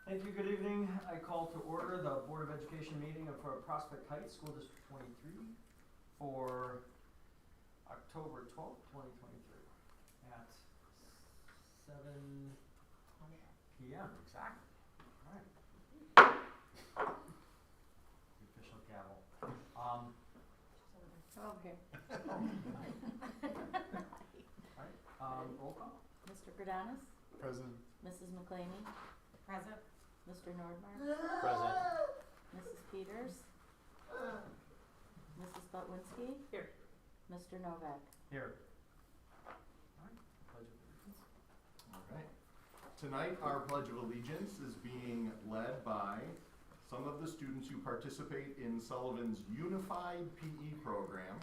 Thank you, good evening. I call to order the Board of Education meeting for Prospect Heights School District 23 for October 12th, 2023 at 7 p.m. exactly. All right. The official gavel. Okay. All right. Roll call. Mr. Gradanis? Present. Mrs. McClamey? Present. Mr. Nordmark? Present. Mrs. Peters? Mrs. Butwinski? Here. Mr. Novak? Here. All right. Pledge of Allegiance. All right. Tonight, our Pledge of Allegiance is being led by some of the students who participate in Sullivan's Unified PE program.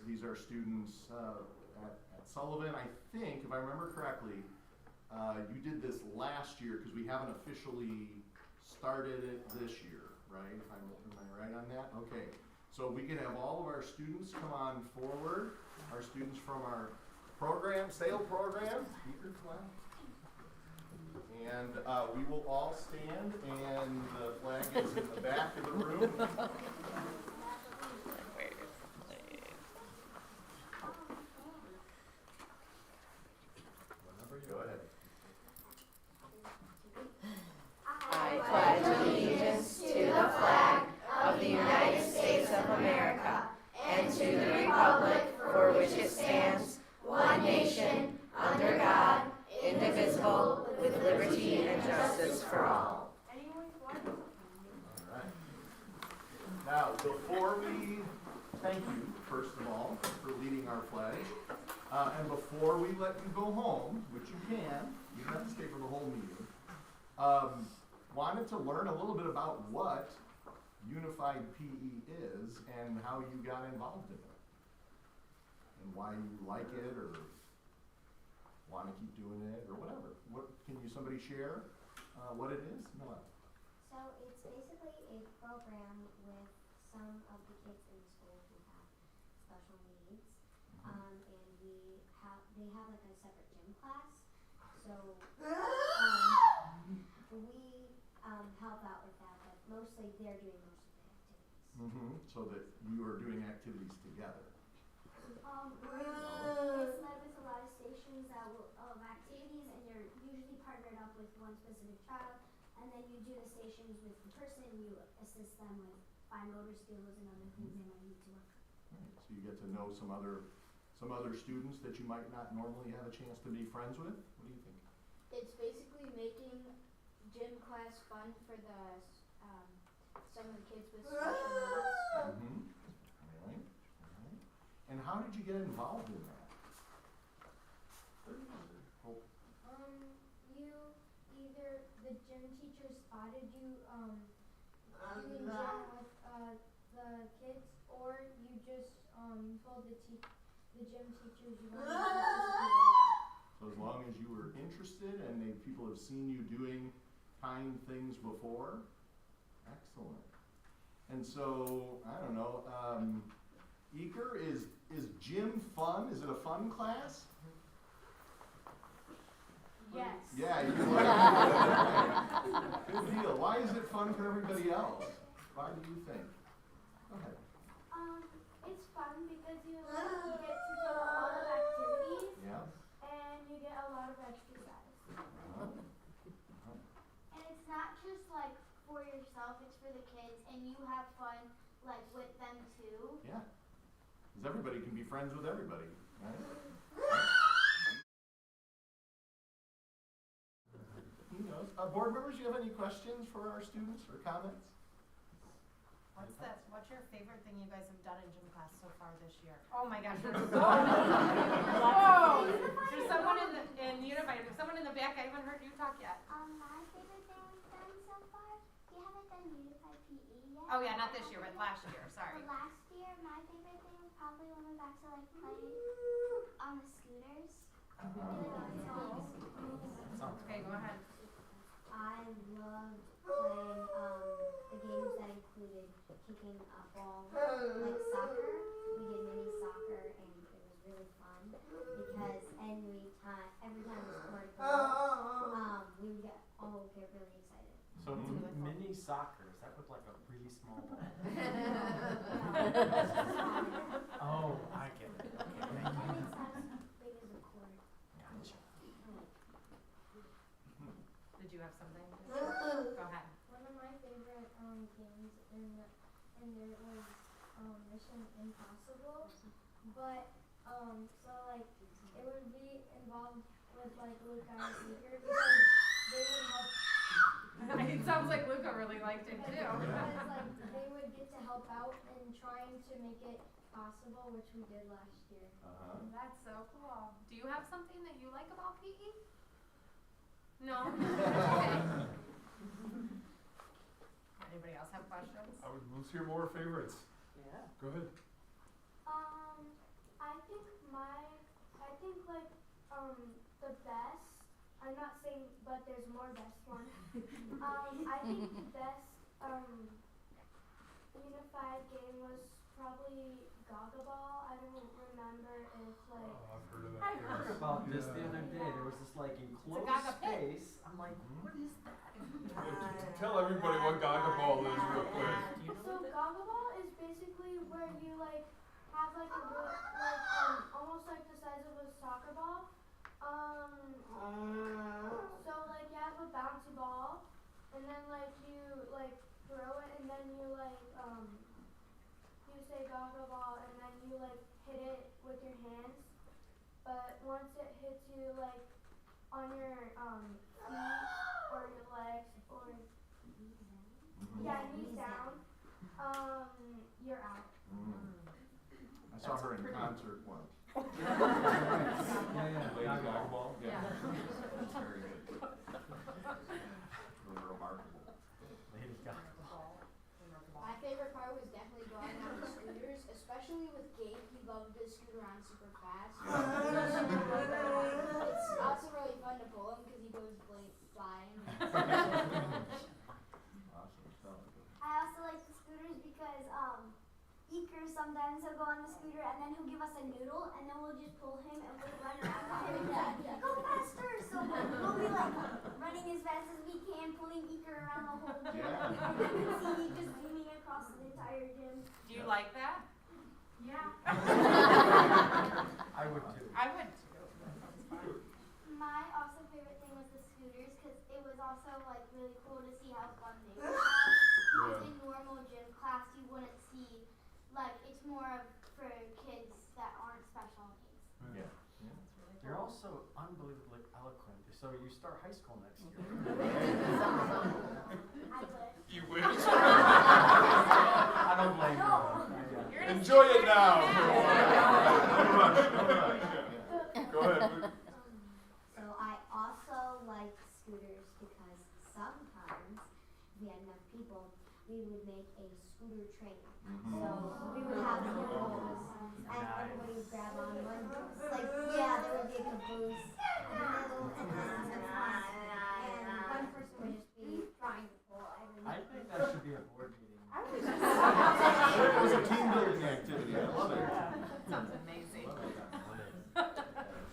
These are students at Sullivan. I think, if I remember correctly, you did this last year because we haven't officially started it this year, right? Am I right on that? Okay. So we can have all of our students come on forward. Our students from our program, SAIL program. Speakers, wow. And we will all stand, and the flag is in the back of the room. Whenever you go ahead. I pledge allegiance to the flag of the United States of America and to the republic for which it stands, one nation, under God, indivisible, with liberty and justice for all. All right. Now, before we thank you, first of all, for leading our pledge, and before we let you go home, which you can, you don't have to stay for the whole meeting, wanted to learn a little bit about what Unified PE is and how you got involved in it, and why you like it or want to keep doing it or whatever. What can somebody share what it is? No. So it's basically a program with some of the kids in the school who have special needs, and they have like a separate gym class. So we help out with that, but mostly they're doing most of the activities. So that you are doing activities together. It's led with a lot of stations of activities, and you're usually partnered up with one specific child, and then you do the stations with the person, you assist them with fine motor skills and other things they might need to work on. Right. So you get to know some other students that you might not normally have a chance to be friends with. What do you think? It's basically making gym class fun for some of the kids with special needs. All right. And how did you get involved in that? The gym teacher spotted you doing gym with the kids, or you just told the gym teachers you wanted to participate in that. So as long as you were interested and people have seen you doing kind things before, excellent. And so, I don't know, Eker, is gym fun? Is it a fun class? Yes. Yeah, you like it. Good deal. Why is it fun for everybody else? Why do you think? Go ahead. It's fun because you get to do a lot of activities. Yeah. And you get a lot of exercise. And it's not just like for yourself, it's for the kids, and you have fun like with them too. Yeah. Because everybody can be friends with everybody, right? Who knows? Board members, do you have any questions for our students or comments? What's your favorite thing you guys have done in gym class so far this year? Oh my gosh, there's someone in Unified. There's someone in the back. I haven't heard you talk yet. My favorite thing we've done so far, we haven't done Unified PE yet. Oh yeah, not this year, but last year. Sorry. But last year, my favorite thing was probably when we got to like play on the scooters. Okay, go ahead. I loved playing the games that included kicking a ball like soccer. We did mini soccer, and it was really fun because every time we scored a goal, we would get really excited. Oh, I get it. And it's as big as a cord. Gotcha. Did you have something? Go ahead. One of my favorite games in there was Mission Impossible, but so like it would be involved with like Luca and Peter because they would help. It sounds like Luca really liked it too. Because like they would get to help out in trying to make it possible, which we did last year. That's so cool. Do you have something that you like about PE? No? Okay. Anybody else have questions? Let's hear more favorites. Yeah. Go ahead. I think like the best. I'm not saying, but there's more best one. I think the best unified game was probably Gaga Ball. I don't remember if like. Oh, I've heard of that. I heard about this the Yeah. other day. There was this like enclosed Gaga pit. space. I'm like, what is that? Tell everybody what Gaga Ball is real quick. Do you know So what that- Gaga Ball is basically where you like have like a almost like the size of a soccer ball. So like you have a bouncy ball, and then like you like throw it, and then you like you say Gaga Ball, and then you like hit it with your hands. But once it hits you like on your feet or your legs or knees down, you're out. I saw her in concert once. Yeah. Lady Gaga Gaga Ball. Ball? Yeah. That's very good. Really remarkable. Lady Gaga. My favorite part was definitely going on the scooters, especially with Gabe. He loved to scoot around super fast. It's also really fun to pull him because he goes flying. Awesome stuff. I also like the scooters because Iker sometimes he'll go on the scooter and then he'll give us a noodle and then we'll just pull him and we'll run around with him. Go faster! So we'll be like running as fast as we can, pulling Iker around the whole gym. Yeah. And then you can see just zooming across the entire gym. Do you like that? Yeah. I would too. I would too. That sounds fun. My also favorite thing was the scooters because it was also like really cool to see how fun they were. Because in normal gym class you wouldn't see, like it's more of for kids that aren't special needs. Yeah. You're also unbelievably eloquent. So you start high school next year. I wish. You wish. I don't blame you. You're gonna Enjoy sit it there now. and- No rush. No rush. Go ahead. So I also like scooters because sometimes if we had enough people, we would make a scooter train. So we would have noodles and everybody would grab on one. Like there would be a caboose in the middle and then one person would just be trying to pull everything. I think that should be a board meeting. It was a team building activity. I love it. Sounds amazing.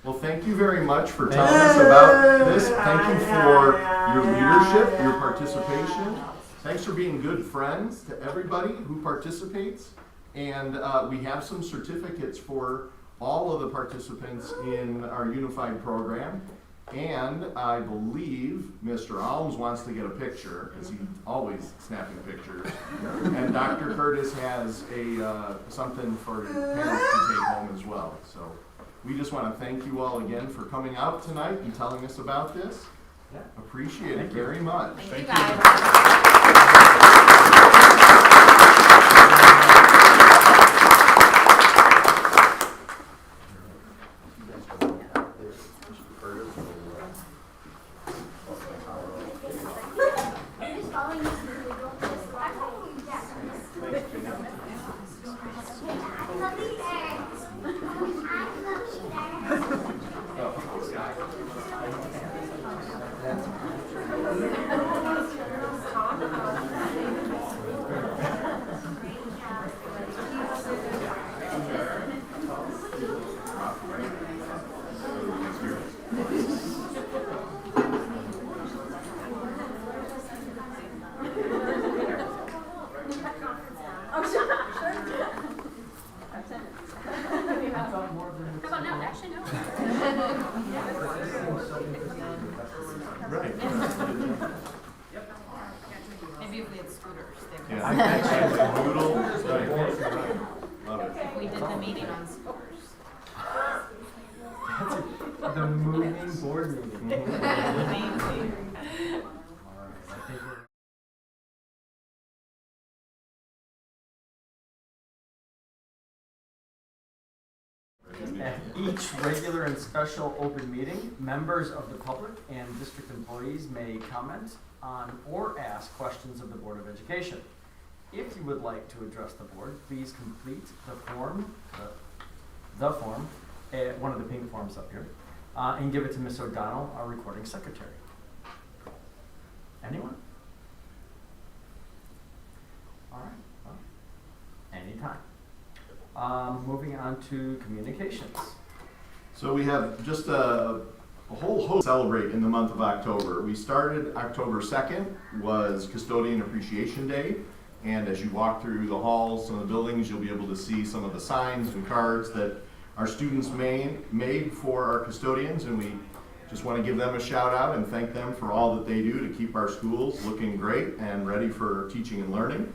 Well, thank you very much for telling us about this. Thank you for your leadership, your participation. Thanks for being good friends to everybody who participates. And we have some certificates for all of the participants in our unified program. And I believe Mr. Alms wants to get a picture, because he's always snapping pictures. And Dr. Curtis has something for parents to take home as well. So we just want to thank you all again for coming out tonight and telling us about this. Yeah. Appreciate it very much. Thank you guys. I can noodle. Right. Love it. We did the meeting on scores. The moving board meeting. Mhm. Alright, I think we're. At each regular and special open meeting, members of the public and district employees may comment on or ask questions of the Board of Education. If you would like to address the board, please complete the form, one of the pink forms up here, and give it to Ms. O'Donnell, our recording secretary. Anyone? All right, well, anytime. Moving on to communications. So we have just a whole host to celebrate in the month of October. We started October 2nd was Custodian Appreciation Day. And as you walk through the halls, some of the buildings, you'll be able to see some of the signs and cards that our students made for our custodians. And we just want to give them a shout out and thank them for all that they do to keep our schools looking great and ready for teaching and learning.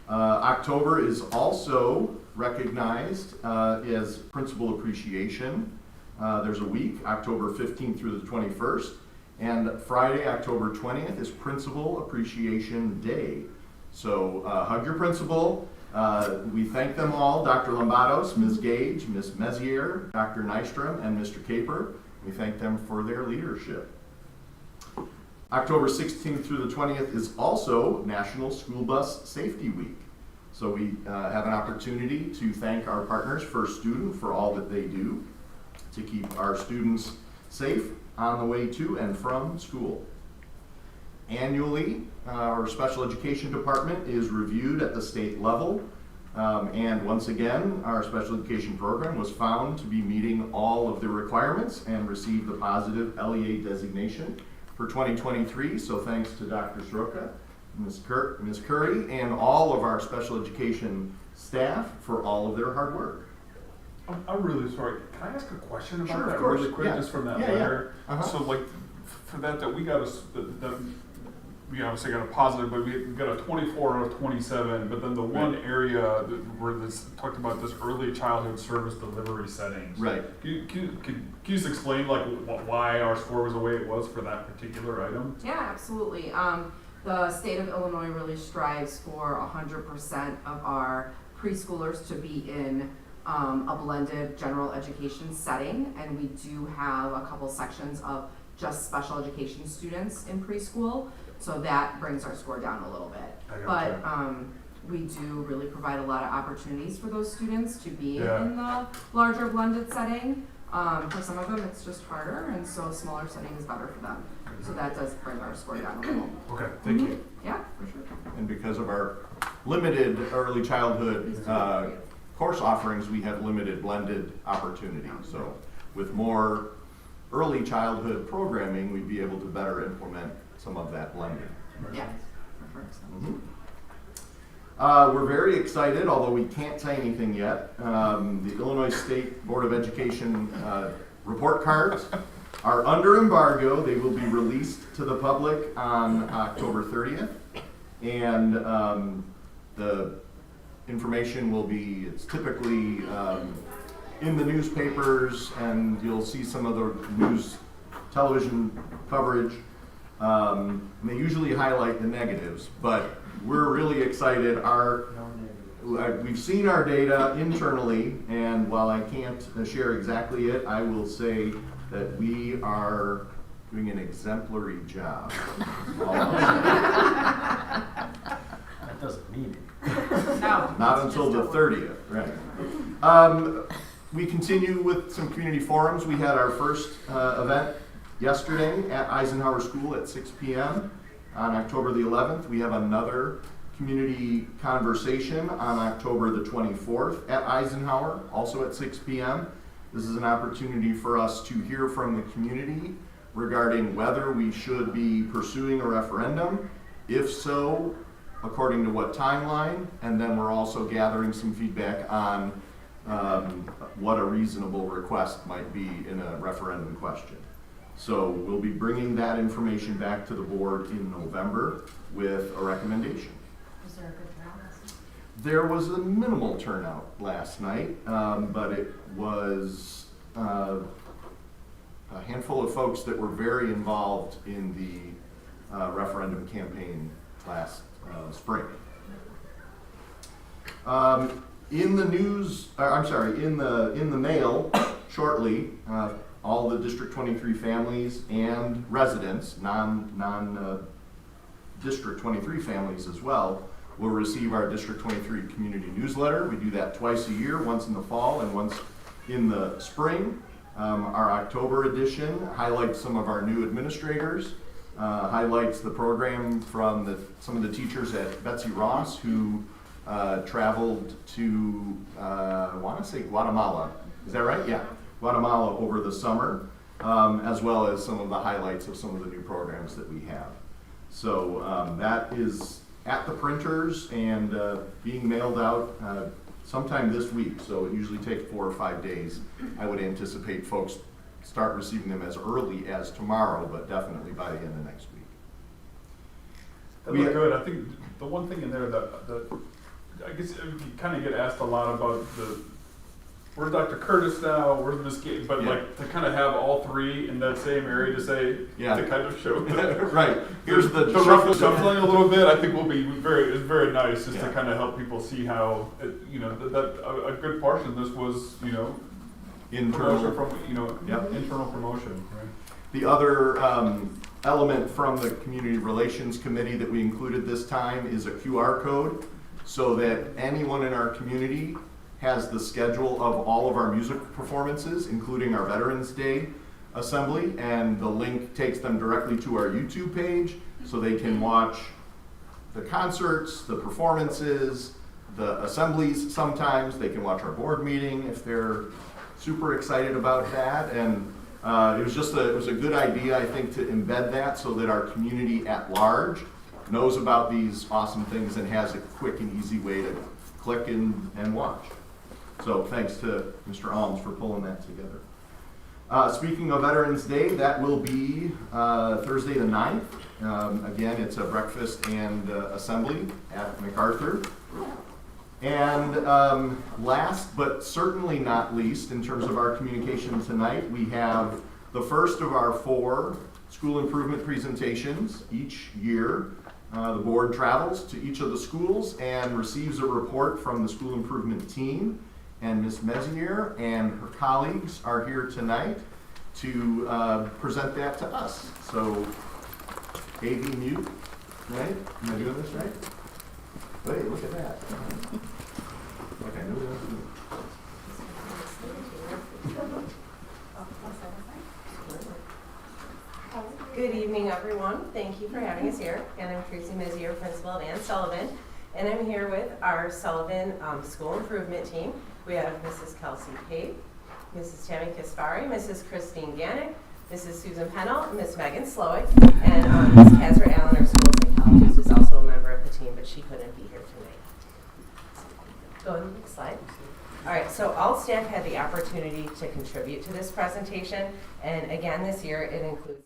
October is also recognized as Principal Appreciation. There's a week, October 15th through the 21st, and Friday, October 20th is Principal Appreciation Day. So hug your principal. We thank them all, Dr. Lombados, Ms. Gage, Ms. Mezier, Dr. Nystrom, and Mr. Caper. We thank them for their leadership. October 16th through the 20th is also National School Bus Safety Week. So we have an opportunity to thank our partners, First Student, for all that they do to keep our students safe on the way to and from school. Annually, our special education department is reviewed at the state level. And once again, our special education program was found to be meeting all of the requirements and received the positive LEA designation for 2023. So thanks to Dr. Sroka, Ms. Curry, and all of our special education staff for all of their hard work. I'm really sorry. Can I ask a question about Sure, of that course, really quick, yeah. just from that Yeah, yeah. letter? Uh-huh. So like, for that we got we obviously got a positive, but we got a 24 out of 27, but then the one area where this talked about this early childhood service delivery settings. Right. Can you just explain like why our score was the way it was for that particular item? Yeah, absolutely. The state of Illinois really strives for 100% of our preschoolers to be in a blended general education setting, and we do have a couple sections of just special education students in preschool, so that brings our score down a little bit. But we do really provide a lot of opportunities for those students to be in the larger blended setting. For some of them, it's just harder, and so smaller setting is better for them. So that does bring our score down a little. Okay, thank you. Yeah, for sure. And because of our limited early childhood course offerings, we have limited blended opportunities. So with more early childhood programming, we'd be able to better implement some of that blending. Yeah. We're very excited, although we can't say anything yet. The Illinois State Board of Education report cards are under embargo. They will be released to the public on October 30th. And the information will be, it's typically in the newspapers, and you'll see some of the news television coverage. And they usually highlight the negatives, but we're really excited. We've seen our data internally, and while I can't share exactly it, I will say that we are doing an exemplary job. That doesn't mean it. No. Not until the 30th, right. We continue with some community forums. We had our first event yesterday at Eisenhower School at 6 p.m. on October the 11th. We have another community conversation on October the 24th at Eisenhower, also at 6 p.m. This is an opportunity for us to hear from the community regarding whether we should be pursuing a referendum. If so, according to what timeline, and then we're also gathering some feedback on what a reasonable request might be in a referendum question. So we'll be bringing that information back to the board in November with a recommendation. Was there a good turnout? There was a minimal turnout last night, but it was a handful of folks that were very involved in the referendum campaign last spring. In the news, in the mail shortly, all the District 23 families and residents, District 23 families as well, will receive our District 23 community newsletter. We do that twice a year, once in the fall and once in the spring. Our October edition highlights some of our new administrators, highlights the program from some of the teachers at Betsy Ross who traveled to, I want to say Guatemala. Is that right? Yeah, Guatemala over the summer, as well as some of the highlights of some of the new programs that we have. So that is at the printers and being mailed out sometime this week. So it usually takes 4 or 5 days. I would anticipate folks start receiving them as early as tomorrow, but definitely by the end of next week. That looked good. I think the one thing in there that I guess you kind of get asked a lot about where's Dr. Curtis now, where's Miss Gates, but Yeah. like to kind of have all three in that same area to say, Yeah. to kind of show that. Right. Here's the shuffling a little bit. I think will be very nice just Yeah. to kind of help people see how that a good portion of this was internal promotion from Yep. internal promotion. Right? The other element from the Community Relations Committee that we included this time is a QR code so that anyone in our community has the schedule of all of our music performances, including our Veterans Day assembly, and the link takes them directly to our YouTube page so they can watch the concerts, the performances, the assemblies sometimes. They can watch our board meeting if they're super excited about that. And it was a good idea, I think, to embed that so that our community at large knows about these awesome things and has a quick and easy way to click and watch. So thanks to Mr. Alms for pulling that together. Speaking of Veterans Day, that will be Thursday the 9th. Again, it's a breakfast and assembly at MacArthur. And last but certainly not least, in terms of our communication tonight, we have the first of our 4 school improvement presentations each year. The board travels to each of the schools and receives a report from the school improvement team. And Ms. Mezier and her colleagues are here tonight to present that to us. So, AV mute, right? Am I doing this right? Wait, look at that. Like I know that. Good evening, everyone. Thank you for having us here. And I'm Tracy Mezier, principal of Ann Sullivan. And I'm here with our Sullivan School Improvement Team. We have Mrs. Kelsey Pape, Mrs. Tammy Kaspari, Mrs. Christine Gannick, Mrs. Susan Pennell, Miss Megan Slowick, and Ms. Kasra Allen, our school psychologist, who's also a member of the team, but she couldn't be here tonight. Go to the next slide. All right, so all staff had the opportunity to contribute to this presentation, and again this year it includes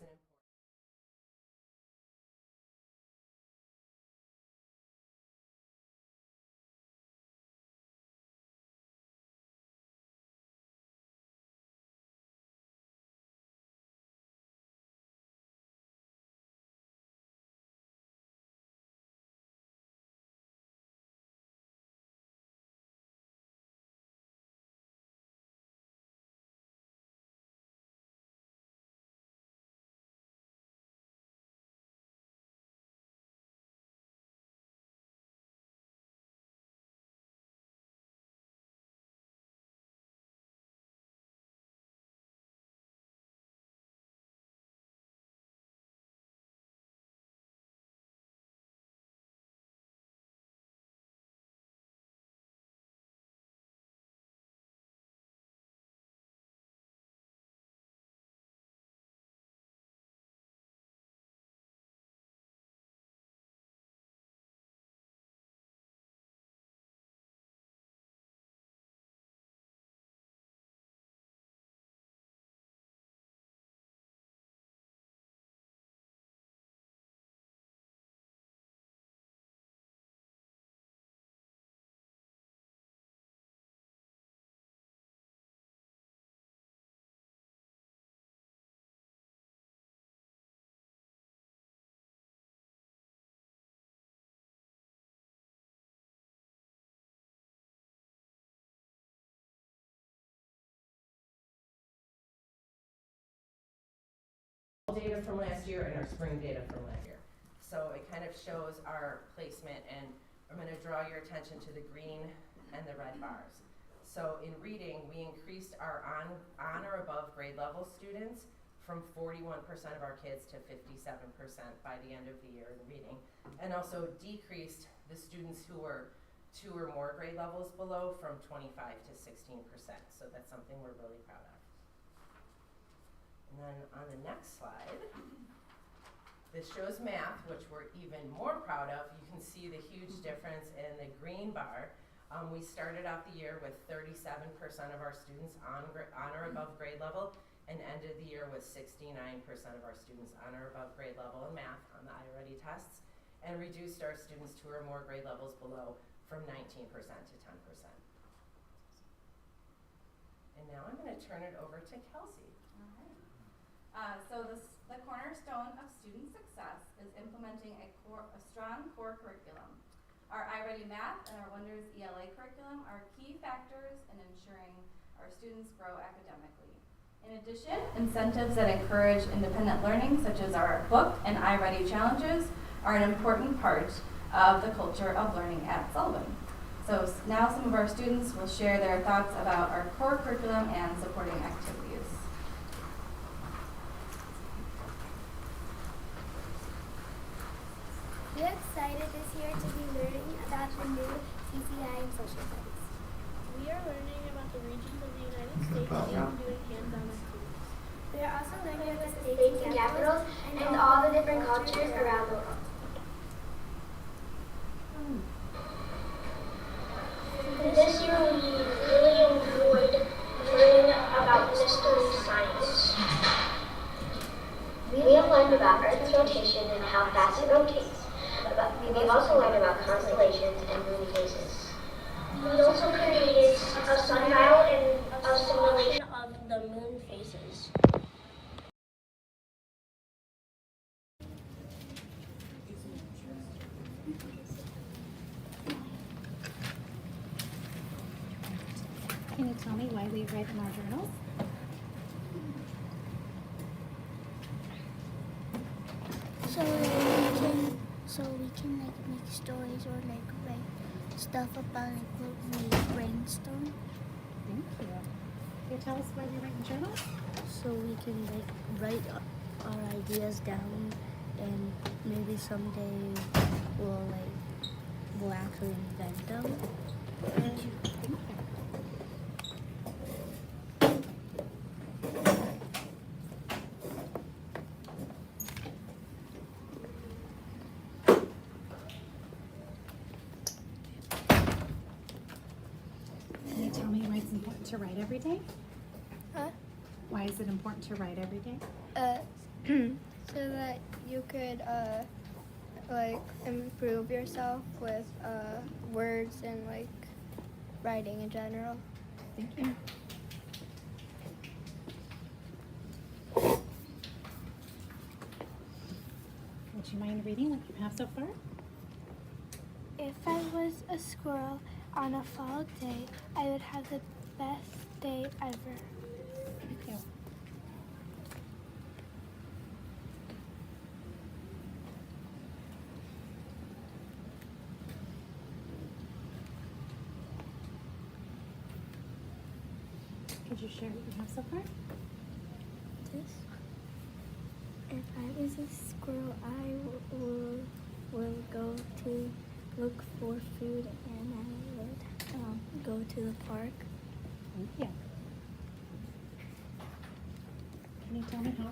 data from last year and our spring data from last year. So it kind of shows our placement, and I'm going to draw your attention to the green and the red bars. So in reading, we increased our on or above grade level students from 41% of our kids to 57% by the end of the year in reading, and also decreased the students who were 2 or more grade levels below from 25 to 16%. So that's something we're really proud of. And then on the next slide, this shows math, which we're even more proud of. You can see the huge difference in the green bar. We started out the year with 37% of our students on or above grade level, and ended the year with 69% of our students on or above grade level in math on the iReady tests, and reduced our students 2 or more grade levels below from 19% to 10%. And now I'm going to turn it over to Kelsey. So the cornerstone of student success is implementing a strong core curriculum. Our iReady Math and our Wonders ELA curriculum are key factors in ensuring our students grow academically. In addition, incentives that encourage independent learning, such as our book and iReady challenges, are an important part of the culture of learning at Sullivan. So now some of our students will share their thoughts about our core curriculum and supporting activities. We're excited this year to be learning about the new TCI and social studies. We are learning about the regions of the United States and doing hands-on activities. We are also learning about the states and capitals and all the different cultures around the world. This year we really enjoyed learning about mystery science. We have learned about Earth's rotation and how fast it rotates. We've also learned about constellations and moon phases. We also created a sundial and a simulation of the moon phases. Can you tell me why we write in our journals? So we can like make stories or like write stuff about like what we brainstorm. Thank you. Can you tell us why we write in journals? So we can like write our ideas down, and maybe someday we'll actually invent them. Thank you. Can you tell me why it's important to write every day? Huh? Why is it important to write every day? So that you could like improve yourself with words and like writing in general. Thank you. Would you mind reading what you have so far? If I was a squirrel on a fall day, I would have the best day ever. Thank you. Could you share what you have so far? This. If I was a squirrel, I will go to look for food, and I would go to the park. Thank you. Can you tell me how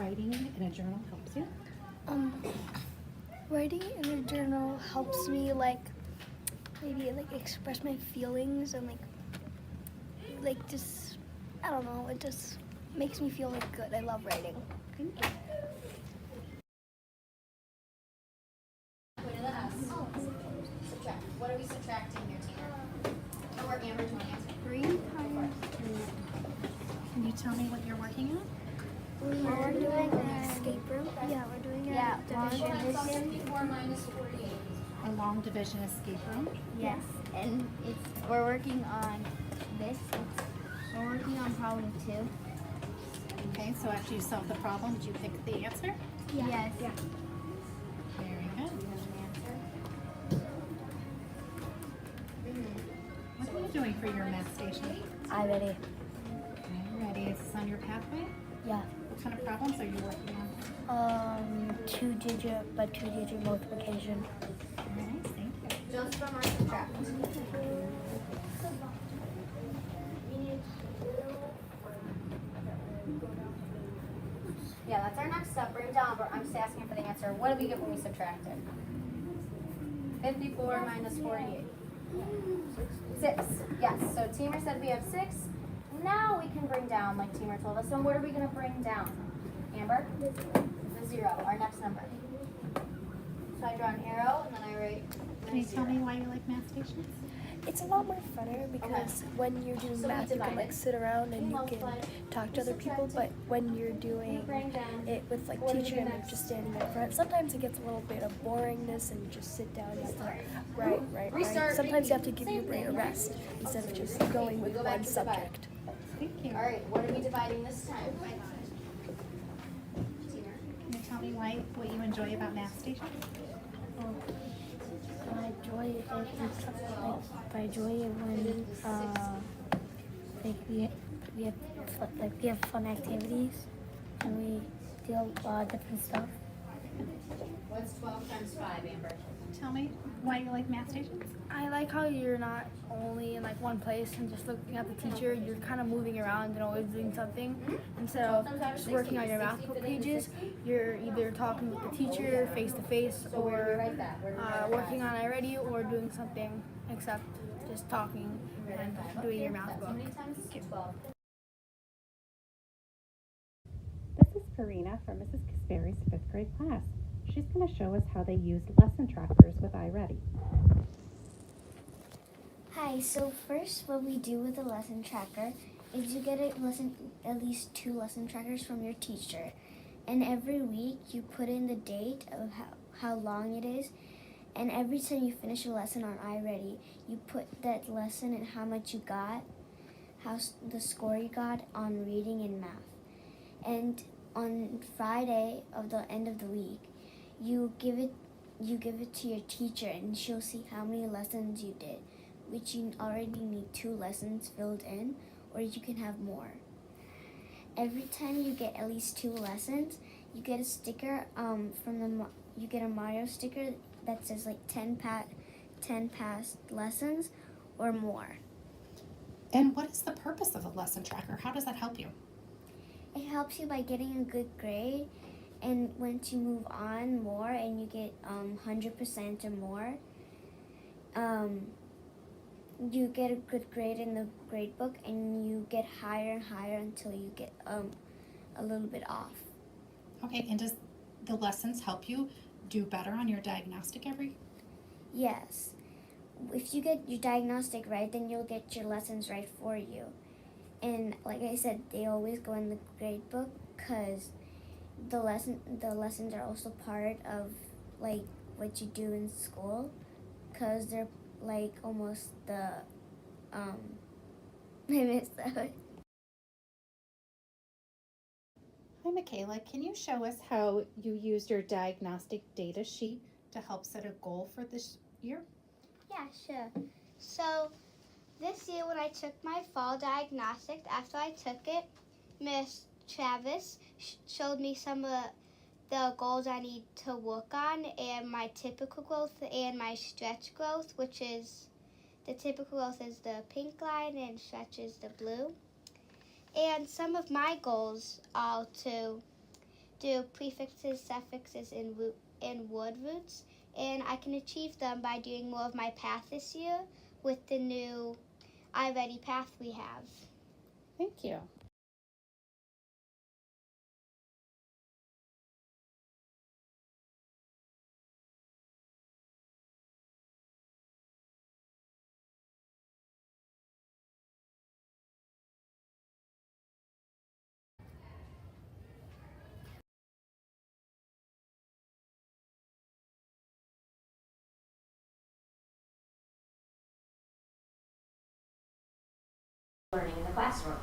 writing in a journal helps you? Writing in a journal helps me maybe express my feelings and just, I don't know, it just makes me feel good. I love writing. Thank you. Subtract. What are we subtracting here, Tina? Or Amber, do you want to answer? 3 times 2. Can you tell me what you're working on? We're doing an escape room. Yeah, we're doing a division. 54 minus 48. A long division escape room? Yes, and we're working on this. We're working on problem 2. Okay, so after you solved the problem, did you pick the answer? Yes. Very good. What are you doing for your math station? iReady. Ready? Is this on your pathway? Yeah. What kind of problems are you working on? Two-digit multiplication. Nice, thank you. Just from our subtract. Yeah, that's our next step. Bring down, but I'm just asking for the answer. What did we get when we subtracted? 54 minus 48. 6. Yes. So Teamer said we have 6. Now we can bring down, like Teamer told us. So what are we going to bring down? Amber? The 0, our next number. So I draw an arrow and then I write. Can you tell me why you like math stations? It's a lot more funner because when you're doing So we math, you can divided. like sit around and you can talk to other people. But when you're doing it with like teacher and like just standing up front, sometimes it gets a little bit of boringness and you just sit down. You have to right. Restart, Sometimes you have to give repeat. your brain a rest instead of just going with Go back one to divide. subject. Thank you. All right, what are we dividing this time? Can you tell me what you enjoy about math stations? I enjoy it when we have fun activities and we do a lot of different stuff. What's 12 times 5, Amber? Tell me why you like math stations? I like how you're not only in like one place and just looking at the teacher. You're kind of moving around and always doing something. Instead of just working on your math book pages, you're either talking with the teacher face to face or working on iReady or doing something except just talking and doing your math How book. many times? 12. This is Karina from Mrs. Kasperi's 5th grade class. She's going to show us how they used lesson trackers with iReady. Hi, so first what we do with a lesson tracker is you get at least 2 lesson trackers from your teacher. And every week you put in the date of how long it is. And every time you finish a lesson on iReady, you put that lesson and how much you got, the score you got on reading and math. And on Friday of the end of the week, you give it to your teacher and she'll see how many lessons you did, which you already need 2 lessons filled in, or you can have more. Every time you get at least 2 lessons, you get a sticker you get a Mario sticker that says like 10 past lessons or more. And what is the purpose of a lesson tracker? How does that help you? It helps you by getting a good grade, and once you move on more and you get 100% or more, you get a good grade in the grade book and you get higher and higher until you get a little bit off. Okay, and does the lessons help you do better on your diagnostic every? Yes. If you get your diagnostic right, then you'll get your lessons right for you. And like I said, they always go in the grade book because the lessons are also part of like what you do in school, because they're like almost the I missed that. Hi, Michaela. Can you show us how you used your diagnostic data sheet to help set a goal for this year? Yeah, sure. So this year when I took my fall diagnostic, after I took it, Miss Travis showed me some of the goals I need to work on, and my typical growth and my stretch growth, which is the typical growth is the pink line and stretch is the blue. And some of my goals are to do prefixes, suffixes, and word roots, and I can achieve them by doing more of my path this year with the new iReady path we have. Thank you. Learning in the classroom.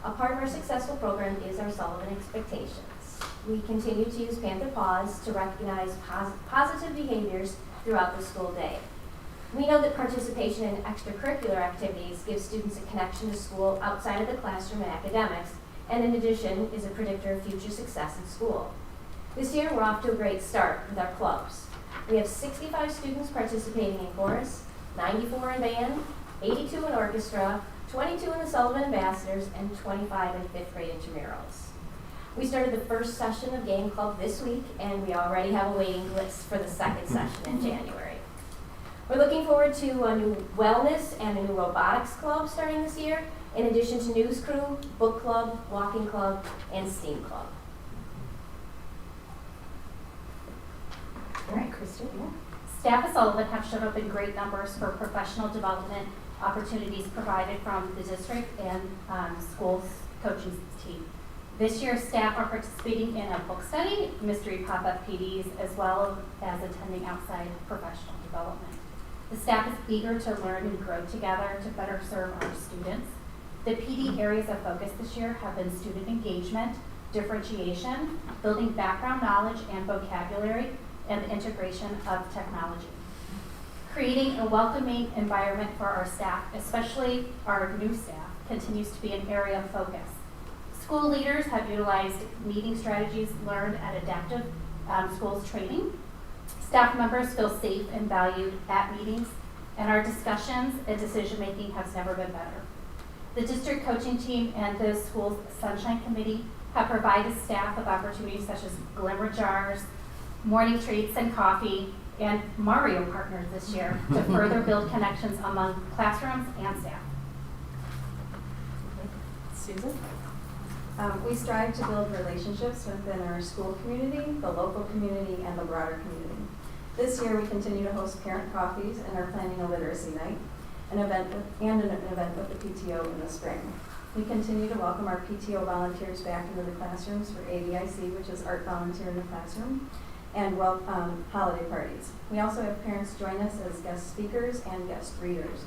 A part of our successful program is our Sullivan Expectations. We continue to use Panther Paws to recognize positive behaviors throughout the school day. We know that participation in extracurricular activities gives students a connection to school outside of the classroom and academics, and in addition is a predictor of future success in school. This year we're off to a great start with our clubs. We have 65 students participating in chorus, 94 in band, 82 in orchestra, 22 in the Sullivan Ambassadors, and 25 in 5th grade intramurals. We started the first session of Game Club this week, and we already have a waiting list for the second session in January. We're looking forward to a new wellness and a new robotics club starting this year, in addition to news crew, book club, walking club, and STEAM club. All right, Kristen. Staff at Sullivan have showed up in great numbers for professional development opportunities provided from the district and schools coaching team. This year, staff are participating in a book study, mystery pop-up PDs, as well as attending outside professional development. The staff is eager to learn and grow together to better serve our students. The PD areas of focus this year have been student engagement, differentiation, building background knowledge and vocabulary, and the integration of technology. Creating a welcoming environment for our staff, especially our new staff, continues to be an area of focus. School leaders have utilized meeting strategies learned at Adaptive Schools training. Staff members feel safe and valued at meetings, and our discussions and decision-making has never been better. The district coaching team and the school's Sunshine Committee have provided staff with opportunities such as glimmer jars, morning treats and coffee, and Mario partners this year to further build connections among classrooms and staff. Susan? We strive to build relationships within our school community, the local community, and the broader community. This year, we continue to host parent coffees and are planning a literacy night, an event with the PTO in the spring. We continue to welcome our PTO volunteers back into the classrooms for AVIC, which is Art Volunteer in the Classroom, and holiday parties. We also have parents join us as guest speakers and guest readers.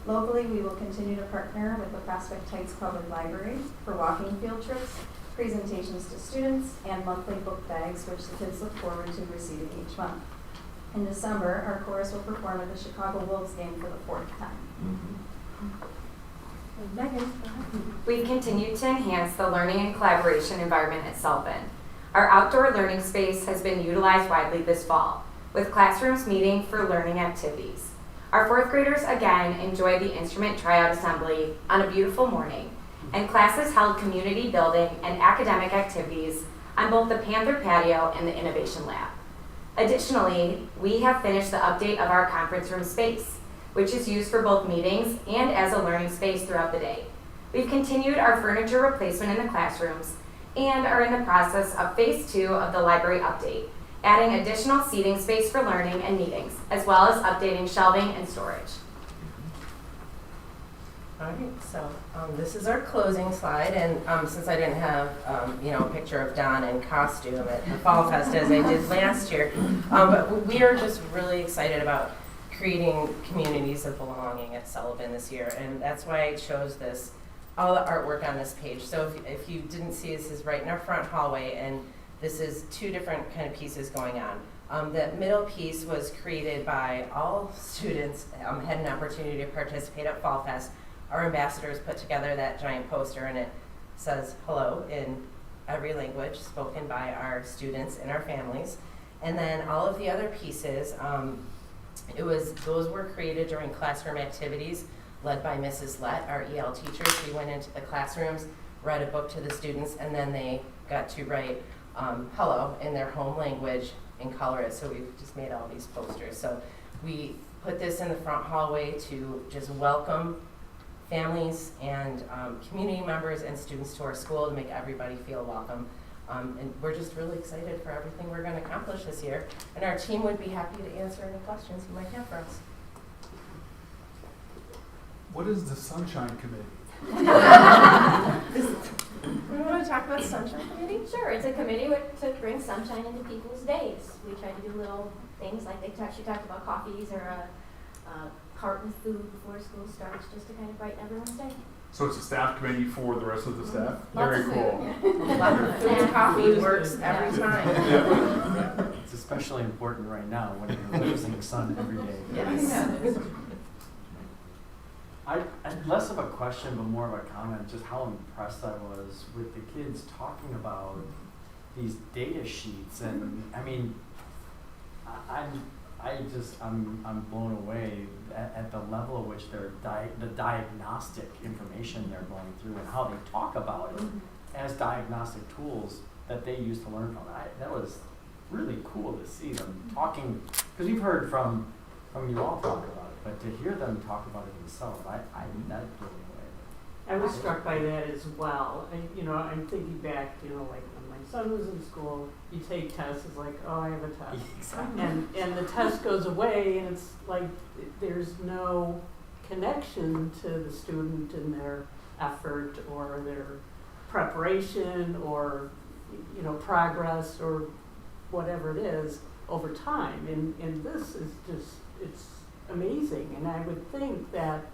Locally, we will continue to partner with the Prospect Heights Public Library for walking field trips, presentations to students, and monthly book bags, which the kids look forward to receiving each month. In December, our chorus will perform at the Chicago Wolves game for the 4th time. Megan. We've continued to enhance the learning and collaboration environment at Sullivan. Our outdoor learning space has been utilized widely this fall, with classrooms meeting for learning activities. Our 4th graders again enjoyed the instrument tryout assembly on a beautiful morning, and classes held community building and academic activities on both the Panther patio and the Innovation Lab. Additionally, we have finished the update of our conference room space, which is used for both meetings and as a learning space throughout the day. We've continued our furniture replacement in the classrooms and are in the process of phase 2 of the library update, adding additional seating space for learning and meetings, as well as updating shelving and storage. All right, so this is our closing slide, and since I didn't have a picture of Don in costume at the Fall Fest as I did last year, but we are just really excited about creating communities of belonging at Sullivan this year, and that's why I chose this, all the artwork on this page. So if you didn't see, this is right in our front hallway, and this is 2 different kind of pieces going on. The middle piece was created by all students, had an opportunity to participate at Fall Fest. Our ambassadors put together that giant poster, and it says hello in every language spoken by our students and our families. And then all of the other pieces, those were created during classroom activities led by Mrs. Lett, our EL teacher. She went into the classrooms, read a book to the students, and then they got to write hello in their home language and color it. So we've just made all these posters. So we put this in the front hallway to just welcome families and community members and students to our school to make everybody feel welcome. And we're just really excited for everything we're going to accomplish this year. And our team would be happy to answer any questions you might have for us. What is the Sunshine Committee? We want to talk about the Sunshine Committee? Sure, it's a committee to bring sunshine into people's days. We try to do little things like she talked about coffees or a carton food before school starts, just to kind of brighten everyone's day. So it's a staff committee for the rest of the staff? Lots Very of food. cool. Food and coffee works every time. It's especially important right now when you're losing sun every day. Yes. Less of a question, but more of a comment, just how impressed I was with the kids talking about these data sheets, and I mean, I'm blown away at the level at which the diagnostic information they're going through and how they talk about it as diagnostic tools that they use to learn from. That was really cool to see them talking, because we've heard from you all talk about it, but to hear them talk about it themselves, that blew me away. I was struck by that as well. And, I'm thinking back, like when my son was in school, you take tests, it's like, oh, I have a test. Exactly. And the test goes away, and it's like there's no connection to the student and their effort or their preparation or, progress or whatever it is over time. And this is just, it's amazing. And I would think that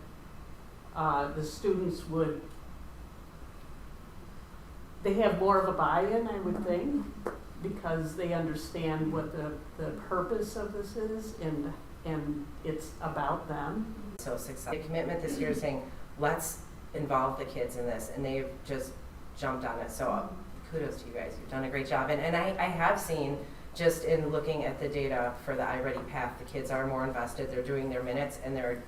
the students they have more of a buy-in, I would think, because they understand what the purpose of this is, and it's about them. So successful. The commitment this year is saying, let's involve the kids in this, and they've just jumped on it. So kudos to you guys. You've done a great job. And I have seen, just in looking at the data for the iReady Path, the kids are more invested. They're doing their minutes, and they're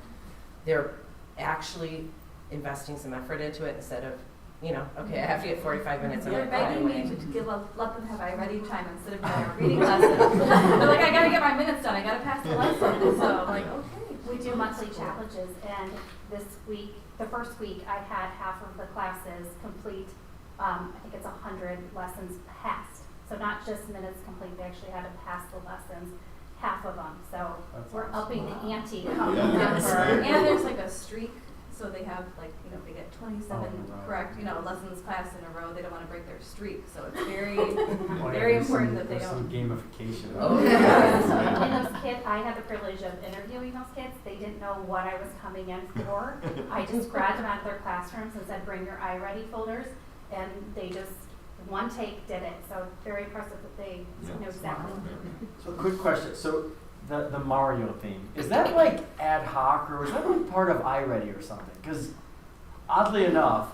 actually investing some effort into it instead of, okay, I have to get 45 minutes. They're begging me to let them have iReady time instead of doing our reading lesson. They're like, I gotta get my minutes done. I gotta pass the lesson. So I'm like, okay. We do monthly challenges, and this week, the first week, I had half of the classes complete, I think it's 100 lessons passed. So not just minutes complete, they actually had to pass the lessons, half of them. So we're upping the ante to help them Yes. for. And there's like a streak, so they have they get 27 correct, lessons passed in a row. They don't want to break their streak, so it's very, very important that they there's don't. some gamification. And those kids, I had the privilege of interviewing those kids. They didn't know what I was coming in for. I just grabbed them out of their classrooms and said, bring your iReady folders, and they just, one take, did it. So very impressive that they know exactly. So quick question, so the Mario theme, is that like ad hoc, or is that like part of iReady or something? Because oddly enough,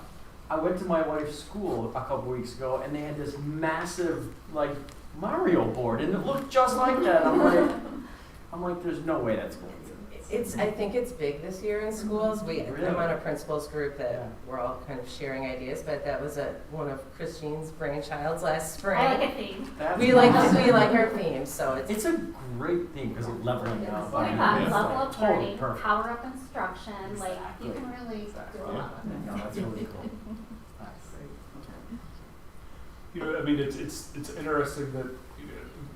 I went to my wife's school a couple weeks ago, and they had this massive like Mario board, and it looked just like that. I'm like, there's no way that's going to. I think it's big this year in schools. I'm on a principals group that we're all kind of sharing ideas, but that was one of Christine's brainchilds last spring. I like a theme. We like our theme, so it's a great theme because it's leveling up. What we got, level up learning, power up instruction, like you can really do a lot with it. No, that's really cool. It's interesting that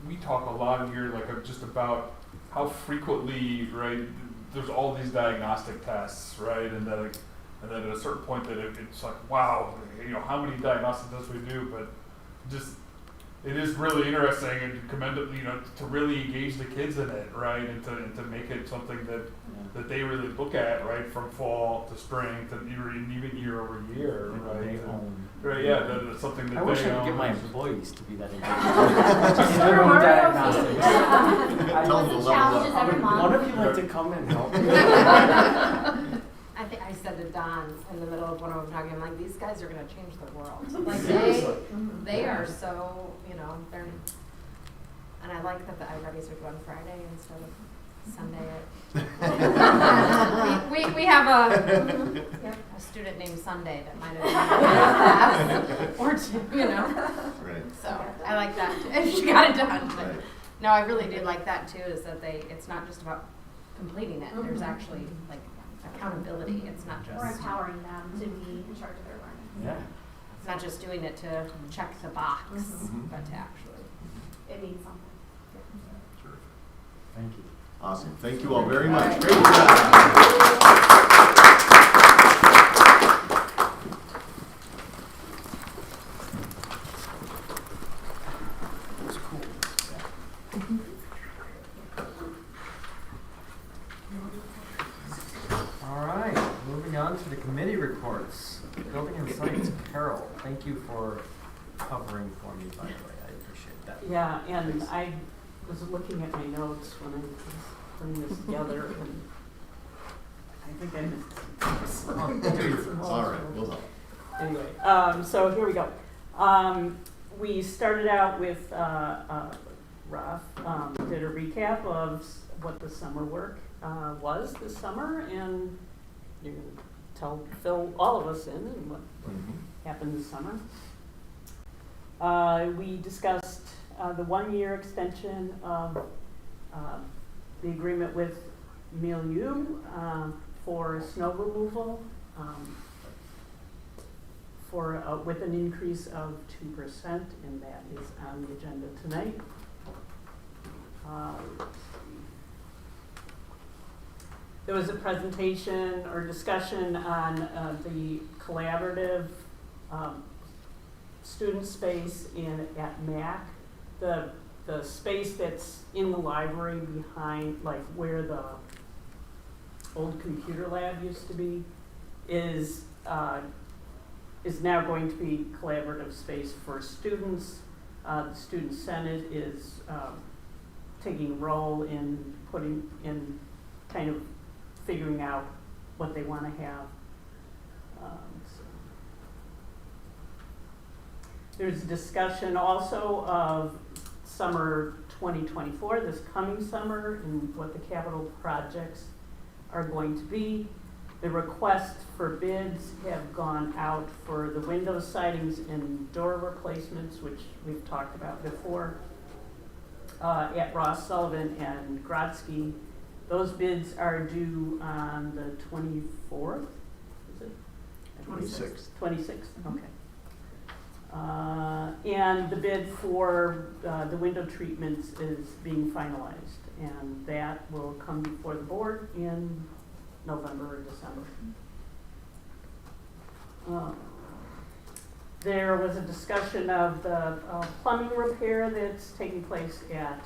we talk a lot here, just about how frequently, right, there's all these diagnostic tests, right, and then at a certain point that it's like, wow, how many diagnostic tests we do, but just it is really interesting and commendable, to really engage the kids in it, right, and to make it something that they really look at, right, from fall to spring to even year over year, right. Right, yeah, that's something that I wish I could get my employees to be that Just in their own Mario diagnostics. Tell them to level up. Every month. One of you like to come and help? I think I said to Don in the middle of one of them talking, I'm like, these guys are gonna change the world. Like they are so, they're, and I like that the iReadies are done Friday instead of Sunday. we have a student named Sunday that might have been or two, Right. So I like that too. She got it done. But no, I really do like that too, is that it's not just about completing it. There's actually like accountability. It's not just We're empowering them to be in charge of their learning. Yeah. It's not just doing it to check the box, but to actually it means something. Thank you. Awesome. Thank you all very much. Great job. All right, moving on on to the committee reports. Building and Science, Carol, thank you for covering for me, by the way, I appreciate that. Yeah, and I was looking at my notes when I was putting this together, and I think I missed some. It's all right, we'll help. Anyway, so here we go. We started out with Raf did a recap of what the summer work was this summer, and you're going to fill all of us in and what happened this summer. We discussed the 1-year extension of the agreement with Milieu for snow removal with an increase of 2%, and that is on the agenda tonight. There was a presentation or discussion on the collaborative student space at MAC. The space that's in the library behind, like where the old computer lab used to be, is now going to be collaborative space for students. The Student Senate is taking a role in putting in kind of figuring out what they want to have. There's a discussion also of summer 2024, this coming summer, and what the capital projects are going to be. The requests for bids have gone out for the window sidings and door replacements, which we've talked about before, at Ross Sullivan and Grodzki. Those bids are due on the 24th, is it? 26th. 26th, okay. And the bid for the window treatments is being finalized, and that will come before the board in November or December. There was a discussion of the plumbing repair that's taking place at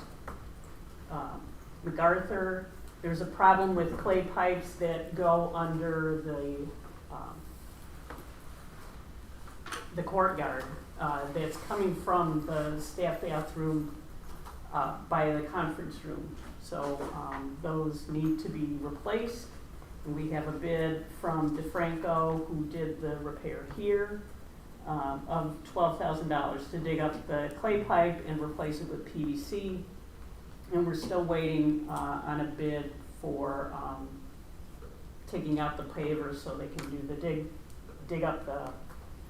MacArthur. There's a problem with clay pipes that go under the courtyard that's coming from the staff bathroom by the conference room. So those need to be replaced. And we have a bid from DeFranco, who did the repair here, of $12,000 to dig up the clay pipe and replace it with PVC. And we're still waiting on a bid for taking out the pavers so they can do the dig up the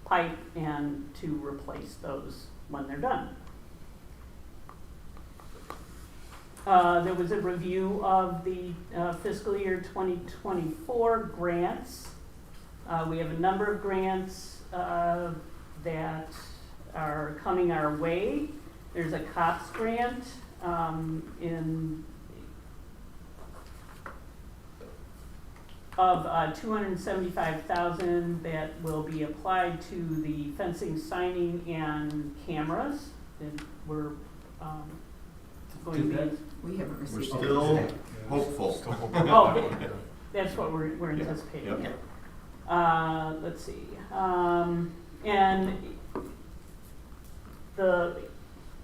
pipe and to replace those when they're done. There was a review of the fiscal year 2024 grants. We have a number of grants that are coming our way. There's a COPS grant of $275,000 that will be applied to the fencing, signing, and cameras. And we're going to be. We haven't We're received still it. hopeful. Oh, that's what we're anticipating. Yep. Let's see. And the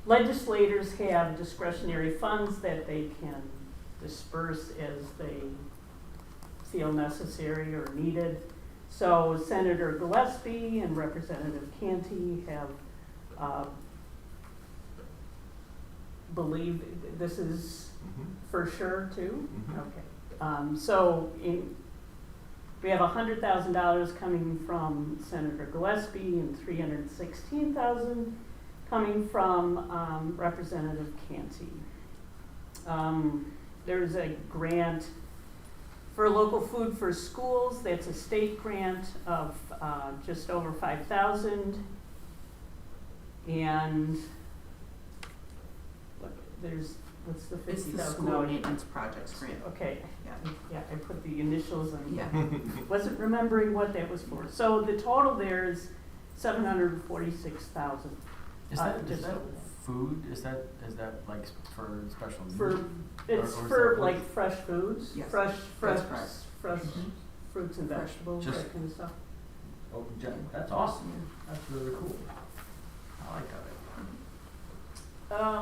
legislators have discretionary funds that they can disperse as they feel necessary or needed. So Senator Gillespie and Representative Canty have believe this is for sure too? Okay. So we have $100,000 coming from Senator Gillespie and $316,000 coming from Representative Canty. There's a grant for local food for schools. That's a state grant of just over $5,000. And what's the $50,000? It's the school maintenance projects grant. Okay. Yeah. I put the initials in. Yeah. Wasn't remembering what that was for. So the total there is $746,000. Is that food? Is that like for special needs? It's or is for that like fresh foods, Yes. fresh That's correct. fresh fruits and vegetables, Just- that kind of stuff. Oh, that's awesome. That's really cool. I like that.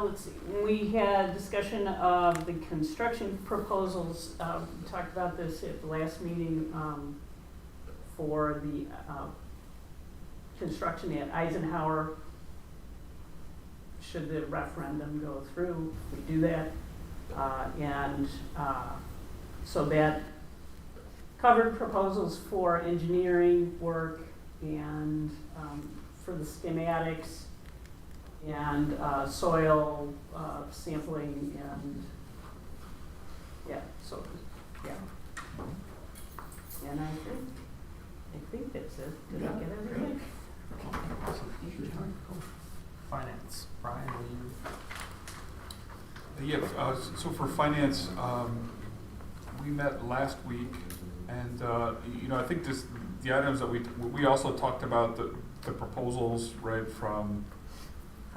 Let's see, we had discussion of the construction proposals, we talked about this at the last meeting, for the, construction at Eisenhower. Should the referendum go through, we do that, so that covered proposals for engineering work and, for the schematics, and soil sampling and, yeah, so, yeah. And I think that's it. Did I get everything? Finance, Brian, will you? Yeah, so for finance, we met last week, and, I think the items that we also talked about the proposals, right, from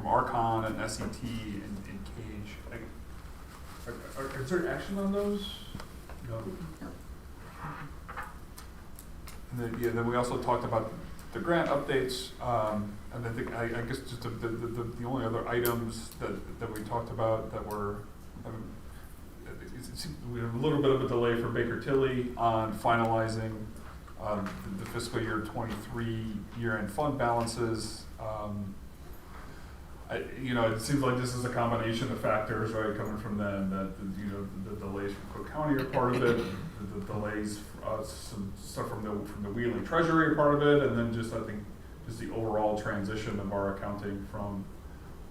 Archon and SET and Cage. Is there action on those? No. And then we also talked about the grant updates, and I think, I guess just the only other items that we talked about that were, we have a little bit of a delay for Baker Tilly on finalizing the fiscal year 23 year-end fund balances. It seems like this is a combination of factors, right, coming from them, that, the delays from Cook County are part of it, the delays, some stuff from the Wheeling Treasury are part of it, and then just, I think, just the overall transition of our accounting from,